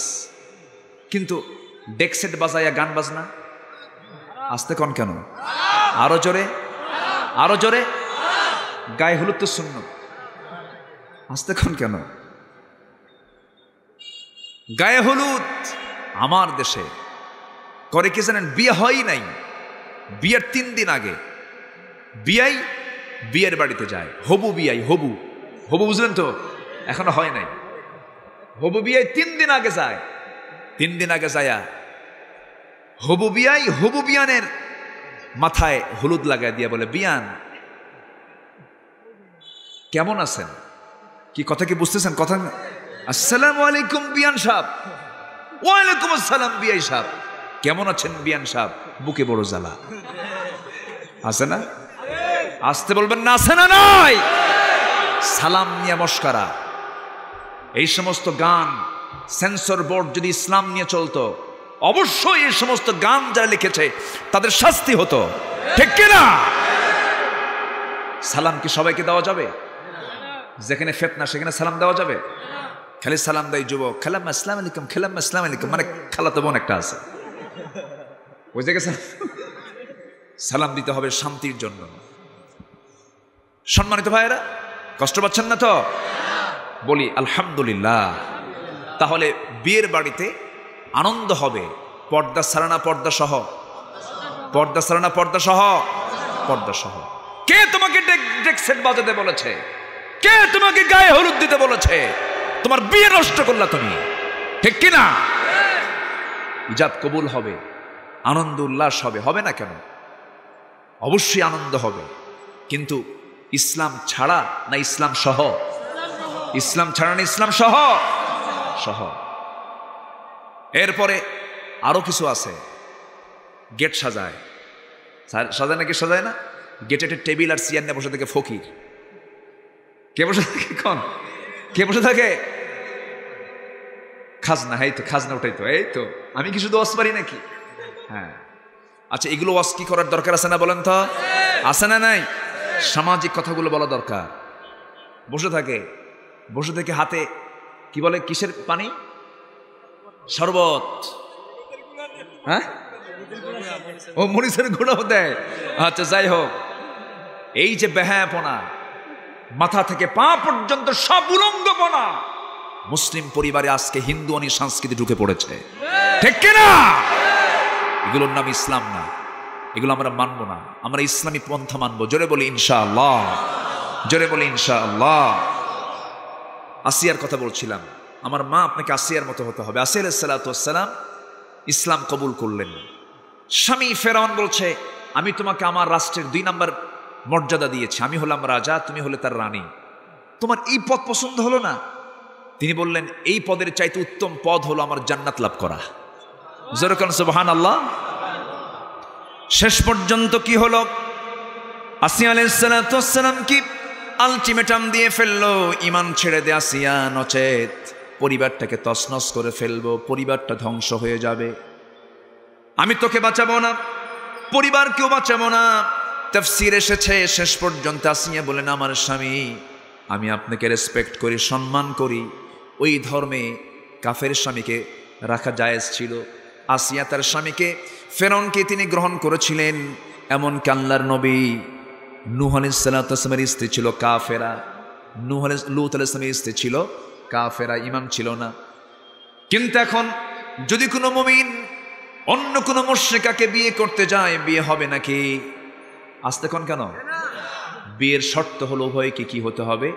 কিন্তু ডেকসেট বাজায়া গান বাজনা, আসতে কন কেন? আরো জোরে, আরো জোরে। গায়ে হলুদ তো সুন্নত, আসতে কন কেন? গায়ে হলুদ আমার দেশে করে কি জানেন? বিয়ে হয়ই নাই, বিয়ের 3 দিন আগে বিয়াই বিয়ের বাড়িতে যায়। হবু বিয়াই, হবু হবু বুঝলেন তো? এখনো হয় নাই। হবু বিয়াই 3 দিন আগে যায়। 3 দিন আগে যায়া হবু বিয়াই হবু বিয়ানের মাথায় হলুদ লাগায় দিয়ে বলে, বিয়ান কেমন আছেন? কি কথা কি বুঝতেছেন? কথা, আসসালামু আলাইকুম বিয়ান সাহেব। ওয়ালাইকুম আসসালাম বিয়াই সাহেব। কেমন আছেন বিয়ান সাহেব? বুকে বড় জ্বালা। আছে না? আসতে বলবেন না, আছে না নাই? সালাম নিয়ে মস্করা। এই সমস্ত গান, সেন্সর বোর্ড যদি ইসলাম নিয়ে চলতো, অবশ্যই এই সমস্ত গান যারা লিখেছে তাদের শাস্তি হতো, ঠিক কিনা? সালাম কি সবাইকে দেওয়া যাবে? যেখানে ফিতনা সেখানে সালাম দেওয়া যাবে? খালি সালাম দেয় যুবক, খালাম আসসালামু আলাইকুম, খালাম আসসালামু আলাইকুম, মানে খালাতো বোন একটা আছে, বুঝে গেছেন? সালাম দিতে হবে শান্তির জন্য। সম্মানিত ভাইয়েরা, কষ্ট পাচ্ছেন না তো? বলি আলহামদুলিল্লাহ। তাহলে বিয়ের বাড়িতে আনন্দ হবে, পর্দা ছাড়া, পর্দা সহ, পর্দা ছাড়া, পর্দা সহ, পর্দা সহ। কে তোমাকে ডেক সেট বাজাতে বলেছে? কে তোমাকে গায়ে হলুদ দিতে বলেছে? তোমার বিয়ে নষ্ট করলা তুমি, ঠিক কিনা? ইজাব কবুল হবে, আনন্দ উল্লাস হবে, হবে না কেন? অবশ্যই আনন্দ হবে, কিন্তু ইসলাম ছাড়া না ইসলাম সহ? ইসলাম ছাড়া না ইসলাম সহ? সহ। এরপরে আরো কিছু আছে। গেট সাজায়, সাজায় নাকি সাজায় না? গেটে একটা টেবিল আর চেয়ার নিয়ে বসে থাকে ফকির। কে বসে থাকে? কোন কে বসে থাকে? খাজনা। এই তো খাজনা উঠাই তো, এই তো। আমি কি শুধু ওয়াজ পারি নাকি? হ্যাঁ। আচ্ছা, এগুলো ওয়াজ কি করার দরকার আছে না বলেন তো? আছে না নাই? সামাজিক কথাগুলো বলা দরকার। বসে থাকে, বসে থেকে হাতে কি বলে, কিসের পানি? শরবত। হ্যাঁ, ও মরিচের গুঁড়ো দেয়। আচ্ছা, যাই হোক, এই যে বেহায়াপনা, মাথা থেকে পা পর্যন্ত সব উলঙ্গপনা মুসলিম পরিবারে আজকে হিন্দুয়ানি সংস্কৃতি ঢুকে পড়েছে, ঠিক কিনা? এগুলোর নাম ইসলাম না, এগুলো আমরা মানবো না। আমরা ইসলামী পন্থা মানবো। জোরে বলি ইনশাআল্লাহ, জোরে বলি ইনশাআল্লাহ। আসিয়ার কথা বলছিলাম, আমার মা আপনাকে আসিয়ার মতো হতে হবে। আসিয়া আলাইহিস সালাতু ওয়াস সালাম ইসলাম কবুল করলেন। স্বামী ফেরাউন বলছে, আমি তোমাকে আমার রাষ্ট্রের 2 নম্বর মর্যাদা দিয়েছি, আমি হলাম রাজা, তুমি হলে তার রানী, তোমার এই পদ পছন্দ হলো না? তিনি বললেন, এই পদের চাইতে উত্তম পদ হলো আমার জান্নাত লাভ করা। জোরে বলেন সুবহানাল্লাহ। শেষ পর্যন্ত কি হলো? আসিয়া আলাইহিস সালাতু ওয়াস সালাম কি আলটিমেটাম দিয়ে ফেললো, ইমান ছেড়ে দে আসিয়া, নচেত পরিবারটাকে তছনছ করে ফেলবো, পরিবারটা ধ্বংস হয়ে যাবে, আমি তোকে বাঁচাবো না, পরিবারকেও বাঁচাবো না। তাফসীর এসেছে শেষ পর্যন্ত আসিয়া বলেন, আমার স্বামী, আমি আপনাকে রেসপেক্ট করি, সম্মান করি। ওই ধর্মে কাফের স্বামীকে রাখা জায়েজ ছিল। আসিয়া তার স্বামীকে, ফেরাউনকে তিনি গ্রহণ করেছিলেন। এমন আল্লাহর নবী নূহ আলাইহিস সালামের স্ত্রী ছিল কাফেরা, লূত আলাইহিস সালামের স্ত্রী ছিল কাফেরা, ঈমান ছিল না। কিন্তু এখন যদি কোনো মুমিন অন্য কোনো মুশরিকাকে বিয়ে করতে যায়, বিয়ে হবে নাকি? আসতে কোন কেন? বিয়ের শর্ত হলো উভয়কে কি হতে হবে?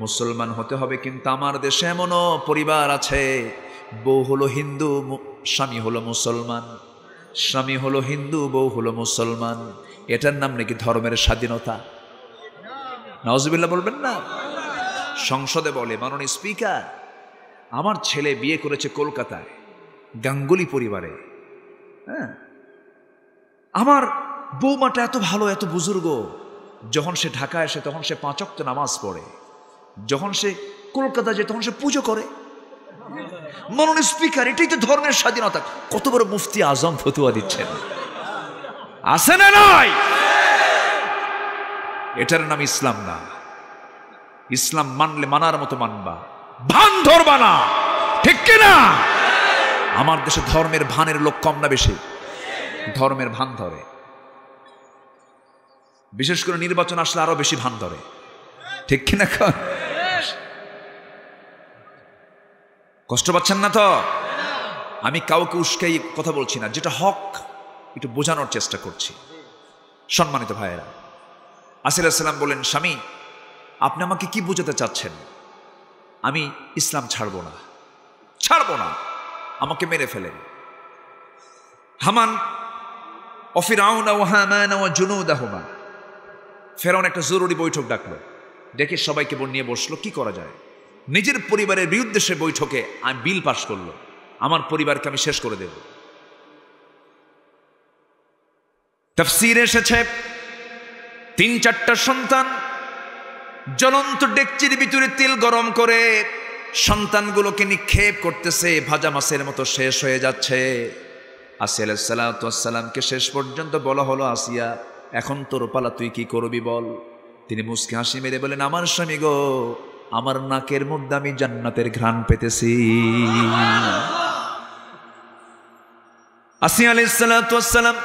মুসলমান হতে হবে। কিন্তু আমার দেশে এমনও পরিবার আছে, বউ হলো হিন্দু, স্বামী হলো মুসলমান, স্বামী হলো হিন্দু, বউ হলো মুসলমান। এটার নাম নাকি ধর্মের স্বাধীনতা? নাউজুবিল্লাহ বলবেন না? সংসদে বলে মাননীয় স্পিকার, আমার ছেলে বিয়ে করেছে কলকাতায়, গাঙ্গুলি পরিবারে, হ্যাঁ, আমার বৌমাটা এত ভালো, এত বুজুর্গ, যখন সে ঢাকায় আসে তখন সে 5 ওয়াক্ত নামাজ পড়ে, যখন সে কলকাতা যায় তখন সে পুজো করে। মাননীয় স্পিকার, এটাই তো ধর্মের স্বাধীনতা। কত বড় মুফতি আজম ফতুয়া দিচ্ছেন, আছে না নাই? এটার নাম ইসলাম না। ইসলাম মানলে মানার মতো মানবা, ভান ধরবা না, ঠিক কিনা? আমার দেশে ধর্মের ভানের লোক কম না বেশি? ধর্মের ভান ধরে, বিশেষ করে নির্বাচন আসলে আরো বেশি ভান ধরে, ঠিক কিনা? কষ্ট পাচ্ছেন না তো? আমি কাউকে উস্কাই কথা বলছি না, যেটা হক একটু বোঝানোর চেষ্টা করছি। সম্মানিত ভাইয়েরা, আসিফ আলাইহিস সালাম বলেন, স্বামী, আপনি আমাকে কি বোঝাতে চাচ্ছেন? আমি ইসলাম ছাড়বো না, ছাড়বো না, আমাকে মেরে ফেলেন। হামান ও ফিরআউন ও হামান ও জুনুদাহুমা, ফেরাউন একটা জরুরি বৈঠক ডাকলো, ডেকে সবাইকে নিয়ে বসলো, কি করা যায়। নিজের পরিবারের বিরুদ্ধে সে বৈঠকে আমি বিল পাশ করলো, আমার পরিবারকে আমি শেষ করে দেব। তাফসীরে এসেছে 3-4টা সন্তান জ্বলন্ত ডেকচির ভিতরে তেল গরম করে সন্তানগুলোকে নিক্ষেপ করতেছে, ভাজা মাছের মতো শেষ হয়ে যাচ্ছে। আসিয়া আলাইহিস সালামকে শেষ পর্যন্ত বলা হলো, আসিয়া, এখন তোর পালা, তুই কি করবি বল। তিনি মুস্কি হাসি মেরে বলেন, আমার স্বামী গো, আমার নাকের মধ্যে আমি জান্নাতের ঘ্রাণ পেতেছি। আসিয়া আলাইহিস সালাম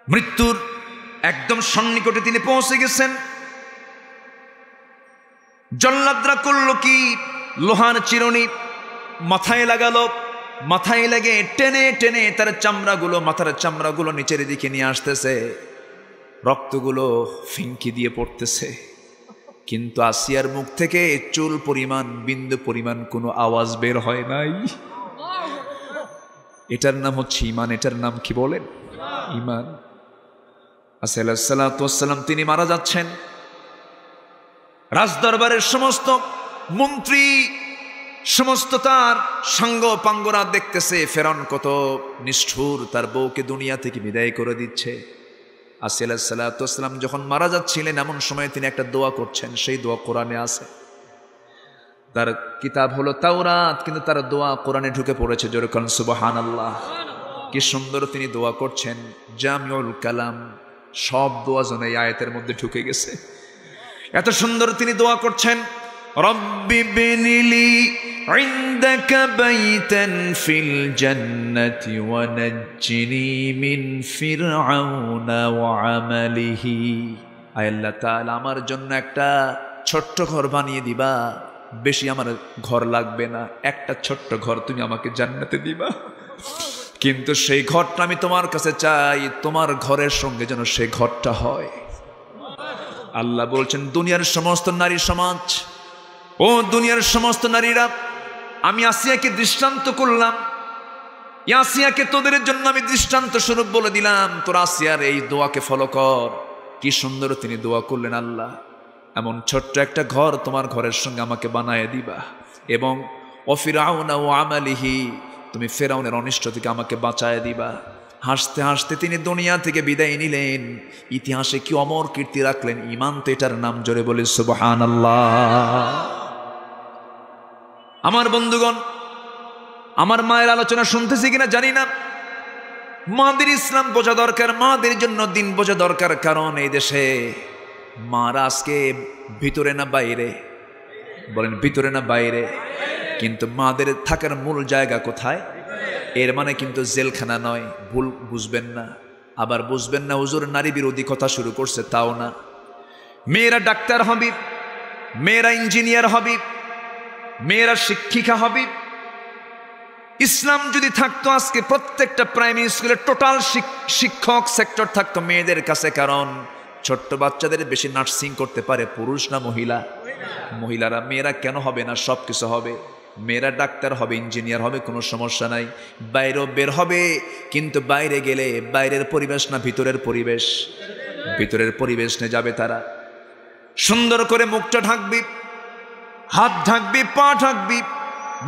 মৃত্যুর একদম সন্নিকটে তিনি পৌঁছে গেছেন। জল্লাদরা করলো কি, লোহার চিরুনি মাথায় লাগালো, মাথায় লেগে টেনে টেনে তার চামড়াগুলো, মাথার চামড়াগুলো নিচের দিকে নিয়ে আসতেছে, রক্তগুলো ফিনকি দিয়ে পড়তেছে। কিন্তু আসিয়ার মুখ থেকে চুল পরিমাণ, বিন্দু পরিমাণ কোনো আওয়াজ বের হয় নাই। এটার নাম হচ্ছে ঈমান। এটার নাম কি বলেন? ঈমান। আসিয়া আলাইহিস সালাম তিনি মারা যাচ্ছেন। রাজদরবারের সমস্ত মন্ত্রী, সমস্ত তার সাঙ্গ পাঙ্গরা দেখতেছে ফেরাউন কত নিষ্ঠুর, তার বউকে দুনিয়া থেকে বিদায় করে দিচ্ছে। আসিয়া আলাইহিস সালাম যখন মারা যাচ্ছিলেন, এমন সময় তিনি একটা দোয়া করছেন, সেই দোয়া কোরআনে আছে। তার কিতাব হলো তাওরাত, কিন্তু তার দোয়া কোরআনে ঢুকে পড়েছে। জোরে কোন সুবহানাল্লাহ। কি সুন্দর তিনি দোয়া করছেন, জামিউল কালাম, সব দোয়া যেন এই আয়াতের মধ্যে ঢুকে গেছে। এত সুন্দর তিনি দোয়া করছেন, রব্বি বিনিলি ইনদাকা বাইতান ফিল জান্নাতি ওয়া নাজ্জিনি মিন ফিরআউনা ওয়া আমালিহি। আয় আল্লাহ তাআলা, আমার জন্য একটা ছোট্ট ঘর বানিয়ে দিবা, বেশি আমার ঘর লাগবে না, একটা ছোট্ট ঘর তুমি আমাকে জান্নাতে দিবা, কিন্তু সেই ঘরটা আমি তোমার কাছে চাই, তোমার ঘরের সঙ্গে যেন সেই ঘরটা হয়। আল্লাহ বলছেন, দুনিয়ার সমস্ত নারী সমাজ, ও দুনিয়ার সমস্ত নারীরা, আমি আসিয়াকে দৃষ্টান্ত করলাম, আসিয়াকে তোদের জন্য আমি দৃষ্টান্ত স্বরূপ বলে দিলাম, তোরা আসিয়ার এই দোয়াকে ফলো কর। কি সুন্দর তিনি দোয়া করলেন, আল্লাহ এমন ছোট্ট একটা ঘর তোমার ঘরের সঙ্গে আমাকে বানায় দিবা, এবং ও ফিরআউনা ওয়া আমালিহি, তুমি ফেরাউনের অনিষ্ট থেকে আমাকে বাঁচায় দিবা। হাসতে হাসতে তিনি দুনিয়া থেকে বিদায় নিলেন। ইতিহাসে কি অমর কীর্তি রাখলেন, ঈমান তো এটার নাম। জোরে বলে সুবহানাল্লাহ। আমার বন্ধুগণ, আমার মায়ের আলোচনা শুনতেছি কিনা জানি না, মাদের ইসলাম বোঝা দরকার, মাদের জন্য দিন বোঝা দরকার। কারণ এই দেশে মারা আজকে ভিতরে না বাইরে, বলেন ভিতরে না বাইরে, কিন্তু মাদের থাকার মূল জায়গা কোথায়? এর মানে কিন্তু জেলখানা নয়, ভুল বুঝবেন না। আবার বুঝবেন না হুজুর নারী বিরোধী কথা শুরু করছে, তাও না। মেয়েরা ডাক্তার হবে, মেয়েরা ইঞ্জিনিয়ার হবে, মেয়েরা শিক্ষিকা হবে। ইসলাম যদি থাকতো আজকে প্রত্যেকটা প্রাইমারি স্কুলে টোটাল শিক্ষক সেক্টর থাকতো মেয়েদের কাছে। কারণ ছোট্ট বাচ্চাদের বেশি নার্সিং করতে পারে পুরুষ না মহিলা? মহিলারা। মেয়েরা কেন হবে না? সব কিছু হবে। মেয়েরা ডাক্তার হবে, ইঞ্জিনিয়ার হবে, কোনো সমস্যা নাই। বাইরেও বের হবে, কিন্তু বাইরে গেলে বাইরের পরিবেশ না ভিতরের পরিবেশ? ভিতরের পরিবেশ নিয়ে যাবে তারা। সুন্দর করে মুখটা ঢাকবি, হাত ঢাকবি, পা ঢাকবি,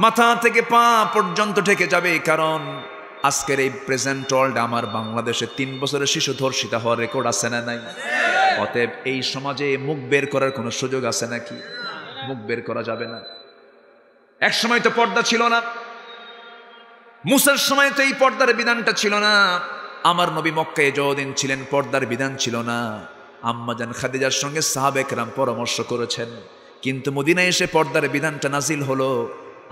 মাথা থেকে পা পর্যন্ত ঢেকে যাবে। কারণ আজকের এই প্রেজেন্ট ওয়ার্ল্ড, আমার বাংলাদেশে 3 বছরের শিশু ধর্ষিতা হওয়ার রেকর্ড আছে না নাই? অতএব এই সমাজে মুখ বের করার কোনো সুযোগ আছে নাকি? মুখ বের করা যাবে না। এক সময় তো পর্দা ছিল না, মুসার সময় তো এই পর্দার বিধানটা ছিল না। আমার নবী মক্কায় যতদিন ছিলেন পর্দার বিধান ছিল না। আম্মাজান খাদিজার সঙ্গে সাহাবে কেরাম পরামর্শ করেছেন, কিন্তু মদিনায় এসে পর্দার বিধানটা নাজিল হলো।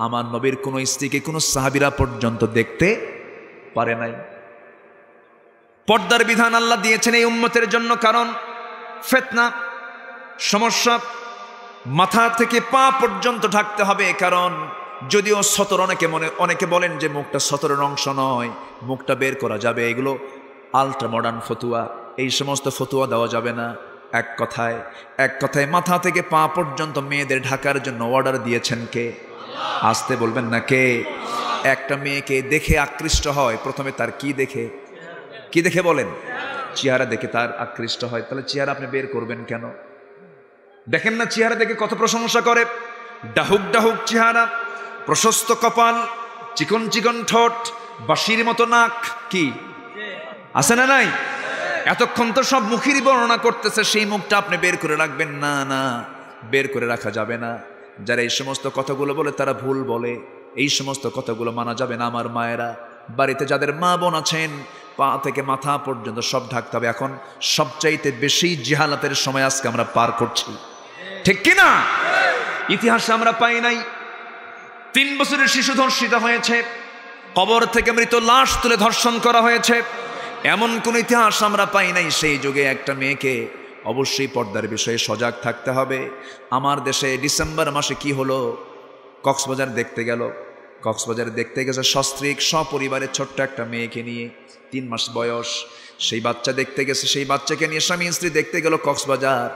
আমার নবীর কোনো স্ত্রীকে কোনো সাহাবীরা পর্যন্ত দেখতে পারে নাই। পর্দার বিধান আল্লাহ দিয়েছেন এই উম্মতের জন্য, কারণ ফিতনা, সমস্যা মাথা থেকে পা পর্যন্ত ঢাকতে হবে। কারণ যদিও সতর, অনেকে বলেন যে মুখটা সতরের অংশ নয়, মুখটা বের করা যাবে, এগুলো আলট্রা মডার্ন ফতুয়া। এই সমস্ত ফতুয়া দেওয়া যাবে না। এক কথায় মাথা থেকে পা পর্যন্ত মেয়েদের ঢাকার জন্য অর্ডার দিয়েছেন কে? আসতে বলবেন না কে? একটা মেয়েকে দেখে আকৃষ্ট হয়, প্রথমে তার কি দেখে বলেন? চেহারা দেখে তার আকৃষ্ট হয়। তাহলে চেহারা আপনি বের করবেন কেন? দেখেন না চেহারা দেখে কত প্রশংসা করে, ডাহুক ডাহুক চেহারা, প্রশস্ত কপাল, চিকন চিকন ঠোঁট, বাঁশির মতো নাক, কি আছে না নাই? এতক্ষণ তো সব মুখেরই বর্ণনা করতেছে, সেই মুখটা আপনি বের করে রাখবেন না? না, বের করে রাখা যাবে না। যারা এই সমস্ত কথাগুলো বলে তারা ভুল বলে। এই সমস্ত কথাগুলো মানা যাবে না। আমার মায়েরা, বাড়িতে যাদের মা বোন আছেন, পা থেকে মাথা পর্যন্ত সব ঢাকতে হবে। এখন সবচাইতে বেশি জিহালাতের সময় আজকে আমরা পার করছি, ঠিক কিনা? ইতিহাসে আমরা পাই নাই 3 বছরের শিশু ধর্ষিত হয়েছে, কবর থেকে মৃত লাশ তুলে ধর্ষণ করা হয়েছে, এমন কোন ইতিহাস আমরা পাই নাই। সেই যুগে একটা মেয়েকে অবশ্যই পর্দার বিষয়ে সজাগ থাকতে হবে। আমার দেশে ডিসেম্বর মাসে কি হলো? কক্সবাজার দেখতে গেছে সস্ত্রীক সপরিবারে ছোট্ট একটা মেয়েকে নিয়ে, 3 মাস বয়স। সেই বাচ্চা দেখতে গেছে, সেই বাচ্চাকে নিয়ে স্বামী স্ত্রী দেখতে গেল কক্সবাজার।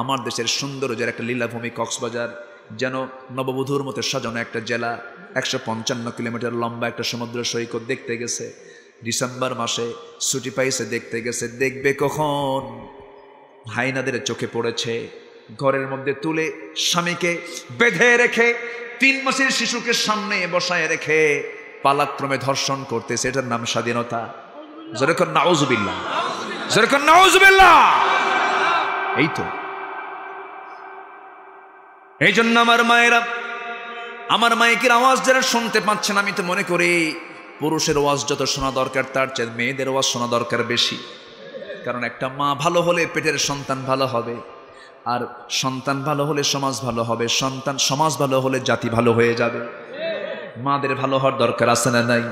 আমার দেশের সৌন্দর্যের একটা লীলাভূমি কক্সবাজার, যেন নববধূর মতো সাজানো একটা জেলা। 155 কিলোমিটার লম্বা একটা সমুদ্র সৈকত দেখতে গেছে। ডিসেম্বর মাসে ছুটি পাইছে, দেখতে গেছে। দেখবে কখন? হাইনাদের চোখে পড়েছে। ঘরের মধ্যে তুলে স্বামীকে বেঁধে রেখে 3 মাসের শিশুকে সামনে বসায় রেখে পালাক্রমে ধর্ষণ করতেছে। এটার নাম স্বাধীনতা? যেরকম নাউজুবিল্লাহ, যেরকম নাউজুবিল্লাহ। এই তো, এই জন্য আমার মায়েরা, আমার মাইকের আওয়াজ যারা শুনতে পাচ্ছেন, আমি তো মনে করি পুরুষের আওয়াজ যত শোনা দরকার তার চেয়ে মেয়েদের আওয়াজ শোনা দরকার বেশি। কারণ একটা মা ভালো হলে পেটের সন্তান ভালো হবে, আর সন্তান ভালো হলে সমাজ ভালো হবে, সমাজ ভালো হলে জাতি ভালো হয়ে যাবে। মাদের ভালো হওয়ার দরকার আছে না নাই?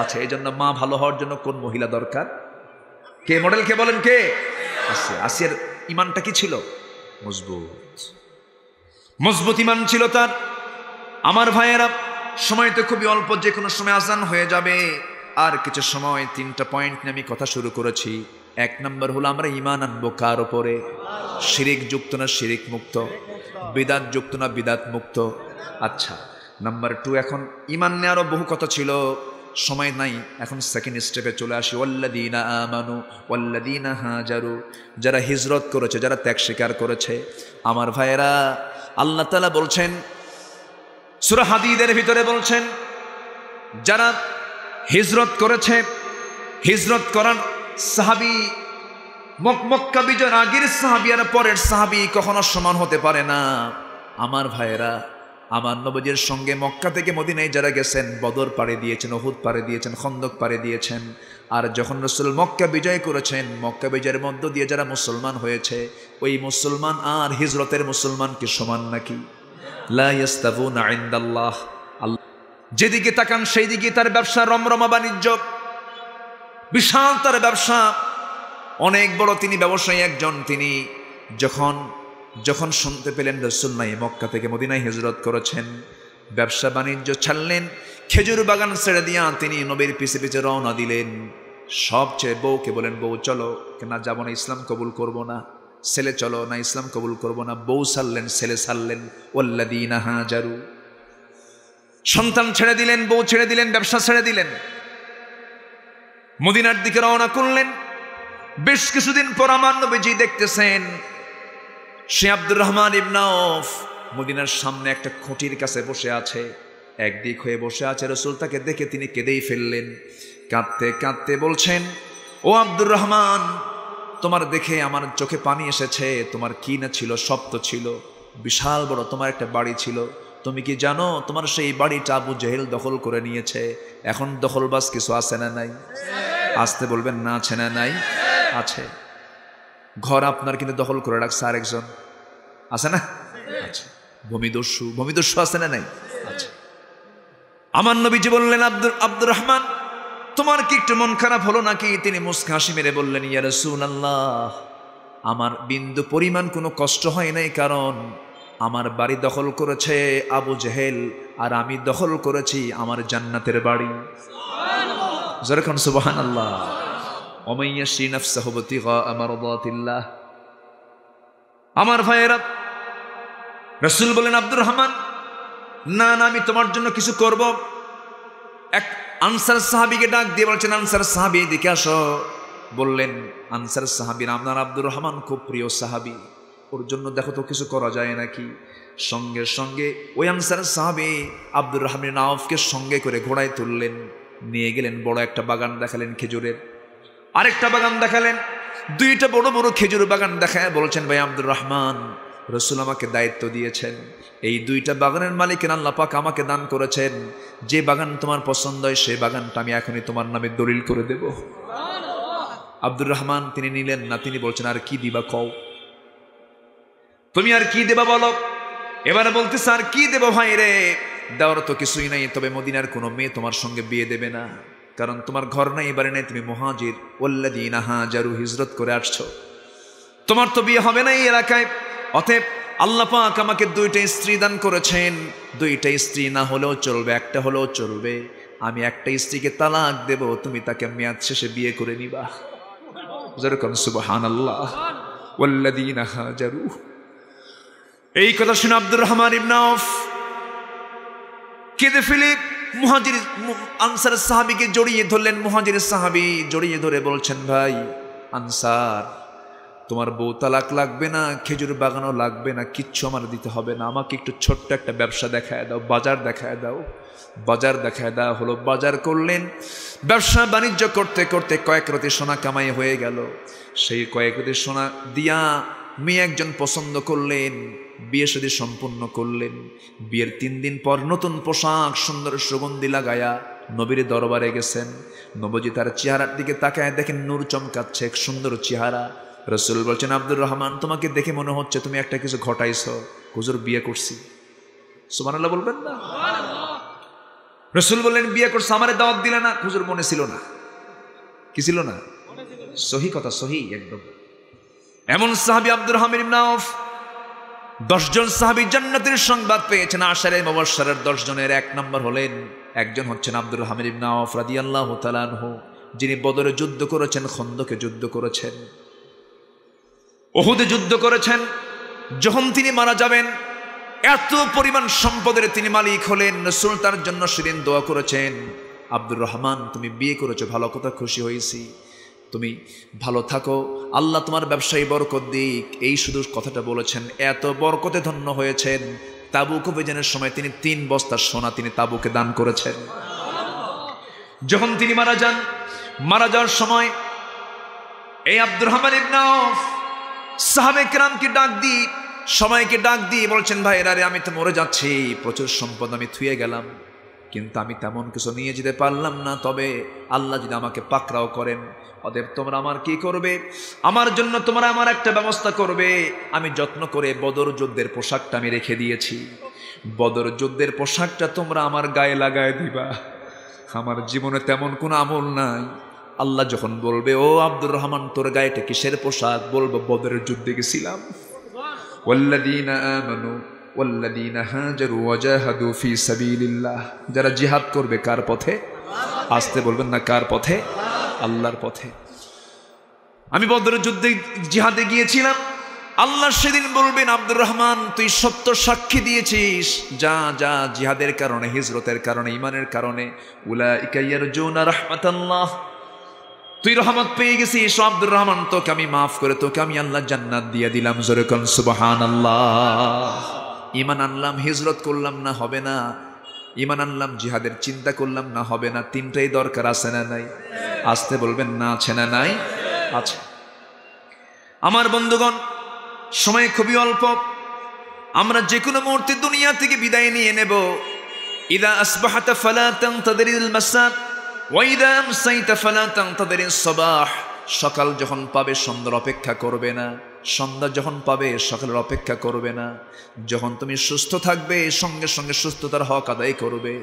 আছে। এই জন্য মা ভালো হওয়ার জন্য কোন মহিলা দরকার? কে মডেল? কে বলেন? কে? আসিয়ার ইমানটা কি ছিল? মজবুত ইমান ছিল তার। আমার ভাইয়েরা, সময় তো খুবই অল্প, যে কোনো সময় আজান হয়ে যাবে। আর কিছু সময় 3টা পয়েন্ট নিয়ে আমি কথা শুরু করেছি। 1 নম্বর হলো আমরা ইমান আনবো কার উপরে? শিরিক যুক্ত না শিরিক মুক্ত? বিদাত যুক্ত না বিদাত মুক্ত? আচ্ছা, নাম্বার 2, এখন ইমান নিয়ে আরো বহু কথা ছিল, সময় নাই। এখন সেকেন্ড স্টেপে চলে আসি। ওয়াল্লাযীনা আমানু ওয়াল্লাযীনা হাজারু, যারা হিজরত করেছে, যারা ত্যাগ স্বীকার করেছে। আমার ভাইয়েরা, আল্লাহ তাআলা বলছেন সূরা হাদীদের ভিতরে, বলছেন যারা হিজরত করেছে, হিজরত করার সাহাবী, মক্কা বিজয়ের আগের সাহাবী আর পরের সাহাবী কখনো সমান হতে পারে না। আমার ভাইয়েরা, আমার নবীর সঙ্গে মক্কা থেকে মদিনায় যারা গেছেন, বদর পাড়ে দিয়েছেন, উহুদ পাড়ে দিয়েছেন, খন্দক পাড়ে দিয়েছেন। আর যখন রাসূল মক্কা বিজয় করেছেন, মক্কা বিজয়ের মধ্য দিয়ে যারা মুসলমান হয়েছে, ওই মুসলমান আর হিজরতের মুসলমান কি সমান নাকি? লা ইয়াস্তাবুনা ইনদাল্লাহ। আল্লাহ যেদিকে তাকান সেই দিকে তার ব্যবসা, রমরমা বাণিজ্য, বিশাল তার ব্যবসা, অনেক বড় তিনি ব্যবসায়ী একজন। তিনি যখন শুনতে পেলেন রাসূল নাই, মক্কা থেকে মদিনায় হিজরত করেছেন, ব্যবসা বাণিজ্য ছাড়লেন, খেজুর বাগান ছেড়ে দিয়া তিনি নবীর পিছে পিছে রওনা দিলেন। সবচেয়ে বউকে বলেন, বউ চলো, না যাবো না, ইসলাম কবুল করব না। ছেলে চলো, না ইসলাম কবুল করব না। বউ ছাড়লেন, ছেলে ছাড়লেন। ওয়াল্লাযীনা হাজারু, সন্তান ছেড়ে দিলেন, বউ ছেড়ে দিলেন, ব্যবসা ছেড়ে দিলেন, মদিনার দিকে রওনা করলেন। বেশ কিছুদিন পর আমার নবীজি দেখতেছেন সে আব্দুর রহমান ইবনে আওফ মদিনার সামনে একটা খুঁটির কাছে বসে আছে, একদিক হয়ে বসে আছে। রাসূল তাকে দেখে তিনি কেঁদেই ফেললেন। কাঁদতে কাঁদতে বলছেন, ও আব্দুর রহমান, তোমার দেখে আমার চোখে পানি এসেছে। তোমার কি না ছিল? সব তো ছিল, বিশাল বড় তোমার একটা বাড়ি ছিল। তুমি কি জানো তোমার সেই বাড়িটা আবু জেহেল দখল করে নিয়েছে? এখন দখলবাজ কিছু আছে না নাই? আসতে বলবেন না, আছে না নাই? আছে। ঘর আপনার কিন্তু দখল করে রাখছে আরেকজন, আছে না? আচ্ছা। ভূমিদস্যু আছে না নাই? আচ্ছা। আমার নবীজি বললেন, আব্দুর রহমান, তোমার কি একটু মন খারাপ হলো নাকি? তিনি মুস্কা হাসি মেরে বললেন, ইয়া রাসূলুল্লাহ, আমার বিন্দু পরিমাণ কোনো কষ্ট হয় নাই, কারণ আমার বাড়ি দখল করেছে আবু জেহেল, আর আমি দখল করেছি আমার জান্নাতের বাড়ি। যেরকম সুবহানাল্লাহ। ওমাইয়াশি নাফসাহু বিতিগা মারদাতিল্লাহ। আমার ভাইয়েরা, রাসূল বলেন, আব্দুর রহমান, না না, আমি তোমার জন্য কিছু করব। এক আনসার সাহাবীকে ডাক দিয়ে বলছেন, আনসার সাহাবী এদিকে আসো। বললেন আনসার সাহাবীর, আপনার আব্দুর রহমান খুব প্রিয় সাহাবী, ওর জন্য দেখো তো কিছু করা যায় নাকি। সঙ্গে সঙ্গে ওই আনসার সাহাবী আব্দুর রহমান ইবনে আওফকে সঙ্গে করে ঘোড়ায় তুললেন, নিয়ে গেলেন। বড় একটা বাগান দেখালেন খেজুরের, আরেকটা বাগান দেখালেন, দুইটা বড় বড় খেজুর বাগান দেখায় বলছেন, ভাই আব্দুর রহমান, রাসূল আমাকে দায়িত্ব দিয়েছেন, এই দুইটা বাগানের মালিকের আল্লাহ পাক আমাকে দান করেছেন। যে বাগান তোমার পছন্দ হয় সেই বাগানটা আমি এখনই তোমার নামে দলিল করে দেব। আব্দুর রহমান তিনি নিলেন না, তিনি বলছেন, আর কি দিবা কও, তুমি আর কি দেবা বলো। এবারে বলতেছে, আর কি দেব ভাই রে, দেওয়ার তো কিছুই নাই, তবে মদিনার কোনো মেয়ে তোমার সঙ্গে বিয়ে দেবে না, কারণ তোমার ঘর নাই, এবারে নাই, তুমি মুহাজির। ওয়াল্লাযীনা হাজারু, হিজরত করে আসছো, তোমার তো বিয়ে হবে না এই এলাকায়। অতএব আল্লাহ পাক আমাকে দুইটা স্ত্রী দান করেছেন, দুইটা স্ত্রী না হলেও চলবে, একটা হলেও চলবে। আমি একটা স্ত্রীকে তালাক দেব, তুমি তাকে মেয়াদ শেষে বিয়ে করে নিবা। যেরকম সুবহানাল্লাহ। ওয়াল্লাযীনা হাজারু। এই কথা শুনে আব্দুর রহমান ইবনে আওফ কেঁদে ফেলে মুহাজির আনসার সাহাবীকে জড়িয়ে ধরলেন। মুহাজির সাহাবী জড়িয়ে ধরে বলছেন, ভাই আনসার, তোমার বউ তালাক লাগবে না, খেজুর বাগানও লাগবে না, কিচ্ছু আমার দিতে হবে না, আমাকে একটু ছোট্ট একটা ব্যবসা দেখায় দাও, বাজার দেখায় দাও। বাজার দেখায় দেওয়া হলো, বাজার করলেন। ব্যবসা বাণিজ্য করতে করতে কয়েক রাতে সোনা কামাই হয়ে গেল। সেই কয়েক রাতে সোনা দিয়া মেয়ে একজন পছন্দ করলেন, বিয়ে শাদী সম্পূর্ণ করলেন। বিয়ের 3 দিন পর নতুন পোশাক, সুন্দর সুগন্ধি লাগায়া নবীর দরবারে গেছেন। নবীজি তার চেহারার দিকে তাকায় দেখেন নূর চমকাচ্ছে, এক সুন্দর চেহারা। রাসূল বলছেন, আব্দুর রহমান, তোমাকে দেখে মনে হচ্ছে তুমি একটা কিছু ঘটাইছো। হুজুর, বিয়ে করছি। সুবহানাল্লাহ বলবেন না? রাসূল বললেন, বিয়ে করছে, আমারে দাওয়াত দিলে না? হুজুর, মনে ছিল না। কি ছিল না? সহি কথা, সহি একদম। এমন সাহাবী আব্দুর রহমান ইবনে আওফ। 10 জন সাহাবী জান্নাতের সংবাদ পেয়েছেন। আশারে মুবাশশারার 10 জনের 1 নম্বর হলেন, একজন হচ্ছেন আব্দুর রহমান ইবনে আওফ রাদিয়াল্লাহু তাআলা আনহু, যিনি বদরে যুদ্ধ করেছেন, খন্দকে যুদ্ধ করেছেন, উহুদে যুদ্ধ করেছেন। যখন তিনি মারা যাবেন, এত পরিমাণ সম্পদের তিনি মালিক হলেন। রাসূল তার জন্য সেদিন দোয়া করেছেন, আব্দুর রহমান, তুমি বিয়ে করেছো, ভালো কথা, খুশি হয়েছি, তুমি ভালো থাকো, আল্লাহ তোমার ব্যবসায়ী বরকত দিক। এই শুধু কথাটা বলেছেন, এত বরকতে ধন্য হয়েছেন। তাবুক অভিযানের সময় তিনি 3 বস্তা সোনা তিনি তাবুকে দান করেছেন। যখন তিনি মারা যান, মারা যাওয়ার সময় এই আব্দুর রহমান ইবনে আউফ সাহাবে কেরামকে ডাক দিয়ে সবাইকে ডাক দিয়ে বলছেন, ভাইরা রে, আমি তো মরে যাচ্ছি, প্রচুর সম্পদ আমি থুয়ে গেলাম, কিন্তু আমি তেমন কিছু নিয়ে যেতে পারলাম না, তবে আল্লাহ যদি আমাকে পাকড়াও করেন, অতএব তোমরা আমার কি করবে, আমার জন্য তোমরা আমার একটা ব্যবস্থা করবে। আমি যত্ন করে বদর যুদ্ধের পোশাকটা আমি রেখে দিয়েছি, বদর যুদ্ধের পোশাকটা তোমরা আমার গায়ে লাগায় দিবা। আমার জীবনে তেমন কোনো আমল নাই। আল্লাহ যখন বলবে, ও আব্দুর রহমান, তোর গায়েটা কিসের পোশাক, বলবো বদরের যুদ্ধে গেছিলাম। ওয়াল্লাযীনা আমানু ওয়াল্লাযীনা হাজারু ওয়াজাহাদু ফি সাবিলিল্লাহ, যারা জিহাদ করবে কার পথে? আসতে বলবেন না, কার পথে? আল্লাহর পথে। আমি বদরের যুদ্ধে জিহাদে গিয়েছিলাম। আল্লাহ সেদিন বলবেন, আব্দুর রহমান, তুই সত্য সাক্ষী দিয়েছিস, যা যা জিহাদের কারণে, হিজরতের কারণে, ঈমানের কারণে, উলাইকা ইয়ারজুনা রাহমাতাল্লাহ, তুই রহমত পেয়ে গেছিস। আব্দুর রহমান, তোকে আমি মাফ করে তোকে আমি আল্লাহ জান্নাত দিয়ে দিলাম। জোরে কোন সুবহানাল্লাহ। ঈমান আনলাম, হিজরত করলাম না, হবে না। ঈমান আনলাম, জিহাদের চিন্তা করলাম না, হবে না। তিনটাই দরকার, আছে না নাই? আসতে বলবেন না, আছে না নাই? আছে। আমার বন্ধুগণ, সময় খুবই অল্প, আমরা যে কোনো মুহূর্তে দুনিয়া থেকে বিদায় নিয়ে নেব। ইদা আসবাহাতা ফালা তানতাদিরিল মাসা ওয়াইদা আমসাইতা ফালা তানতাদিরিস সাবাহ, সকাল যখন পাবে সন্ধ্যার অপেক্ষা করবে না, সন্ধ্যা যখন পাবে সকালের অপেক্ষা করবে না। যখন তুমি সুস্থ থাকবে সঙ্গে সঙ্গে সুস্থতার হক আদায় করবে,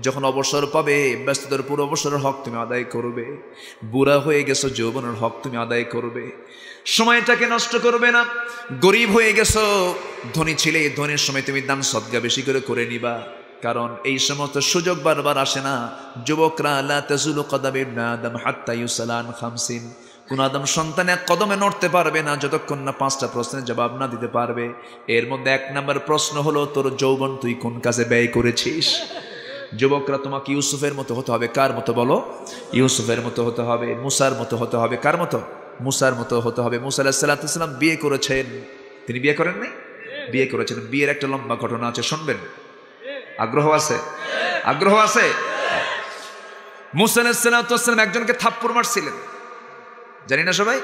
যখন অবসর পাবে ব্যস্ততার পুরো অবসরের হক তুমি আদায় করবে, বুড়া হয়ে গেছো যৌবনের হক তুমি আদায় করবে। সময়টাকে নষ্ট করবে না। গরিব হয়ে গেছো, ধনী ছিলে, ধনীর সময় তুমি দান সদকা বেশি করে নিবা, কারণ এই সমস্ত সুযোগ বারবার আসে না। যুবকরা, লা তাজুলু কদাম ইবনে আদম হাত্তা ইউসালা আন খামসিন, কোন আদম সন্তান এক কদমে নড়তে পারবে না যতক্ষণ না 5টা প্রশ্নের জবাব না দিতে পারবে। এর মধ্যে 1 নম্বর প্রশ্ন হলো, তোর যৌবন তুই কোন কাজে ব্যয় করেছিস। যুবকরা, তোমাকে ইউসুফের মতো হতে হবে। কার মতো বলো? ইউসুফের মতো হতে হবে, মুসার মতো হতে হবে। কার মতো? মুসার মতো হতে হবে। মুসা আলাইহিস সালাম বিয়ে করেছেন, তিনি বিয়ে করেন নাই? বিয়ে করেছেন। বিয়ের একটা লম্বা ঘটনা আছে, শুনবেন? আগ্রহ আছে? আগ্রহ আছে? মুসা আলাইহিস সালাম একজনকে থাপ্পড় মারছিলেন, জানি না সবাই?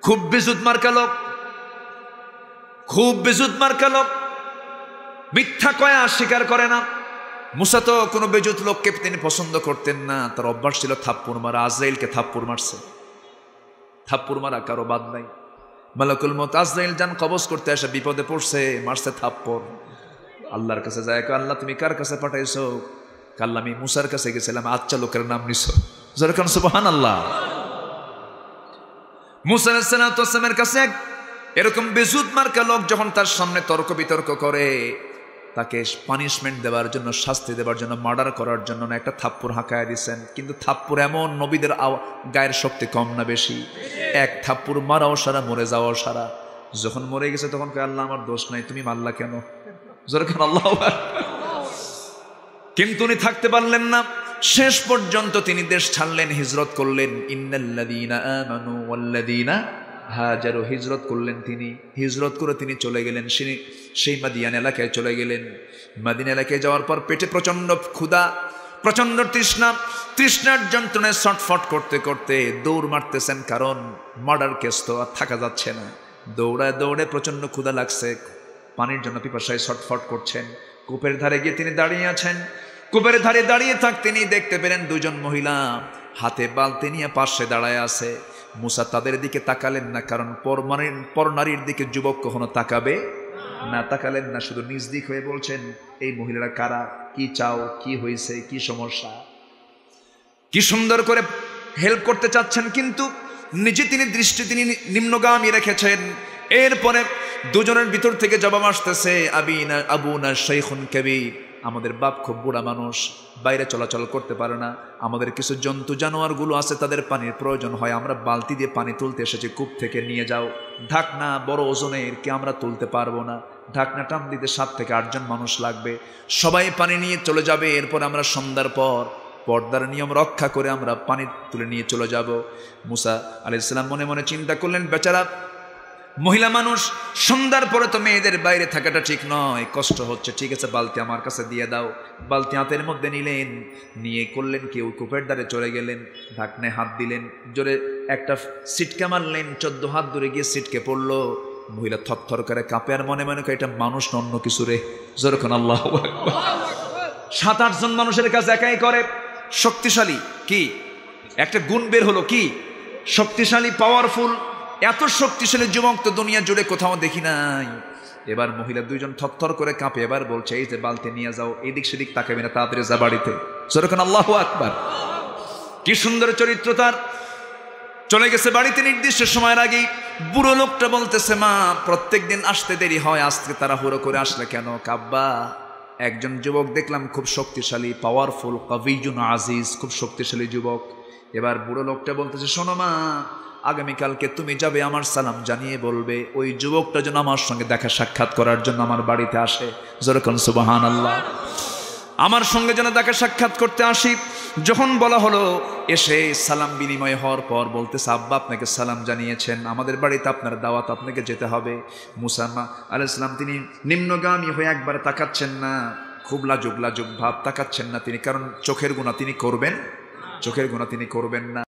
খুব বেজুত মার্কা লোক, খুব বেজুত মার্কা লোক, মিথ্যা কয়া স্বীকার করে না। মুসা তো কোনো বেজুত লোককে তিনি পছন্দ করতেন না, তার অভ্যাস ছিল থাপ্পড় মারা। আজরাইলকে থাপ্পড় মারছে। থাপ্পড় মারা কারো বাদ নাই। মালাকুল মউত আজরাইল যান কবজ করতে আসে, বিপদে পড়ছে, মারছে থাপ্পড়। আল্লাহর কাছে যায়, আল্লাহ তুমি কার কাছে পাঠাইছো? আল্লাহ, আমি মুসার কাছে গেছিলাম। আচ্ছা, লোকের নাম নিছো। যেরকম সুবহানাল্লাহ। মুসা আলাইহিস সালামের কাছে এরকম বেজুত মার্কা লোক যখন তার সামনে তর্ক বিতর্ক করে, তাকে পানিশমেন্ট দেওয়ার জন্য, শাস্তি দেওয়ার জন্য, মার্ডার করার জন্য না একটা থাপ্পড় হাঁকায় দিচ্ছেন। কিন্তু থাপ্পড় এমন, নবীদের গায়ের শক্তি কম না বেশি? এক থাপ্পড় মারাও সারা, মরে যাওয়াও সারা। যখন মরে গেছে তখন কয়, আল্লাহ আমার দোষ নাই, তুমি মারলা কেন? যেরকম আল্লাহ। কিন্তু উনি থাকতে পারলেন না, শেষ পর্যন্ত তিনি দেশ ছাড়লেন, হিজরত করলেন। ইন্নাল্লাযীনা আমানু ওয়াল্লাযীনা হাজারু, হিজরত করলেন তিনি। হিজরত করে তিনি চলে গেলেন সেই মাদিয়ান এলাকায় চলে গেলেন। মাদিনা এলাকায় যাওয়ার পর পেটে প্রচন্ড ক্ষুধা, প্রচন্ড তৃষ্ণার যন্ত্রণায় ছটফট করতে করতে দৌড় মারতেছেন, কারণ মার্ডার কেস তো আর থাকা যাচ্ছে না। দৌড়ায় দৌড়ে প্রচন্ড ক্ষুধা লাগছে, পানির জন্য পিপাসায় ছটফট করছেন। কূপের ধারে গিয়ে তিনি দাঁড়িয়ে আছেন। কূপের ধারে দাঁড়িয়ে তিনি দেখতে পেলেন 2 জন মহিলা হাতে বালতি নিয়ে পাশে দাঁড়ায় আছে। মুসা তাদের দিকে তাকালেন না, কারণ পর নারীর দিকে যুবক কখনো তাকাবে না। তাকালেন না, শুধু নিজ দিক হয়ে বলছেন, এই মহিলারা কারা, কি চাও, কি হয়েছে, কি সমস্যা। কি সুন্দর করে হেল্প করতে চাচ্ছেন, কিন্তু নিজে তিনি দৃষ্টি নিম্নগামী রেখেছেন। এরপরে 2 জনের ভিতর থেকে জবাব আসতেছে, আবুনা শাইখুন কাবীর, আমাদের বাপ খুব বুড়া মানুষ, বাইরে চলাচল করতে পারে না। আমাদের কিছু জন্তু জানোয়ারগুলো আছে, তাদের পানির প্রয়োজন হয়, আমরা বালতি দিয়ে পানি তুলতে এসেছি, কূপ থেকে নিয়ে যাও। ঢাকনা বড় ওজনের, কি আমরা তুলতে পারবো না। ঢাকনা টান দিতে 7 থেকে 8 জন মানুষ লাগবে, সবাই পানি নিয়ে চলে যাবে। এরপর আমরা সন্ধ্যার পর পর্দার নিয়ম রক্ষা করে আমরা পানি তুলে নিয়ে চলে যাব। মুসা আলাইহিস সালাম মনে মনে চিন্তা করলেন, বেচারা মহিলা মানুষ সন্ধ্যার পরে তো মেয়েদের বাইরে থাকাটা ঠিক নয়, কষ্ট হচ্ছে, ঠিক আছে বালতি আমার কাছে দিয়ে দাও। বালতি হাতের মধ্যে নিলেন, নিয়ে করলেন কি ওই কূপের দ্বারে চলে গেলেন, ঢাকনায় হাত দিলেন, জোরে একটা সিটকে মারলেন, 14 হাত দূরে গিয়ে সিটকে পড়লো। মহিলা থরথর করে কাঁপে, আর মনে মনে এটা মানুষ না অন্য কিছু রে, যেরকম আল্লাহু আকবার। 7-8 জন মানুষের কাছে একাই করে, শক্তিশালী কি একটা গুণ বের হলো, কি শক্তিশালী, পাওয়ারফুল। এত শক্তিশালী যুবক তো দুনিয়া জুড়ে কোথাও দেখি নাই। এবার মহিলা 2 জন থরথর করে কাঁপে, এবার বলছে এই যে বালতি নিয়ে যাও, এদিক সেদিক তাকাবি না, তাড়াতাড়ি যা বাড়িতে। যেরকম আল্লাহু আকবার। কি সুন্দর চরিত্র তার। চলে গেছে বাড়িতে নির্দিষ্ট সময়ের আগেই। বুড়ো লোকটা বলতেছে মা প্রত্যেকদিন আসতে দেরি হয়, আজকে তাড়াহুড়ো করে আসলে কেন? কাব্বা একজন যুবক দেখলাম খুব শক্তিশালী, পাওয়ারফুল, কাবিয়ুন আজিজ, খুব শক্তিশালী যুবক। এবার বুড়ো লোকটা বলতেছে শোনো মা, আগামীকালকে তুমি যাবে, আমার সালাম জানিয়ে বলবে ওই যুবকটা যেন আমার সঙ্গে দেখা সাক্ষাৎ করার জন্য আমার বাড়িতে আসে। যেরকম সুবহানাল্লাহ। আমার সঙ্গে যেন দেখা সাক্ষাৎ করতে আসি। যখন বলা হলো, এসে সালাম বিনিময় হওয়ার পর বলতেছে আব্বা আপনাকে সালাম জানিয়েছেন, আমাদের বাড়িতে আপনার দাওয়াত, আপনাকে যেতে হবে। মুসা আলাইহিস সালাম তিনি নিম্নগামী হয়ে একবার তাকাচ্ছেন না, খুব লাজুক লাজুক ভাব, তাকাচ্ছেন না তিনি, কারণ চোখের গুনাহ তিনি করবেন, চোখের গুনাহ তিনি করবেন না।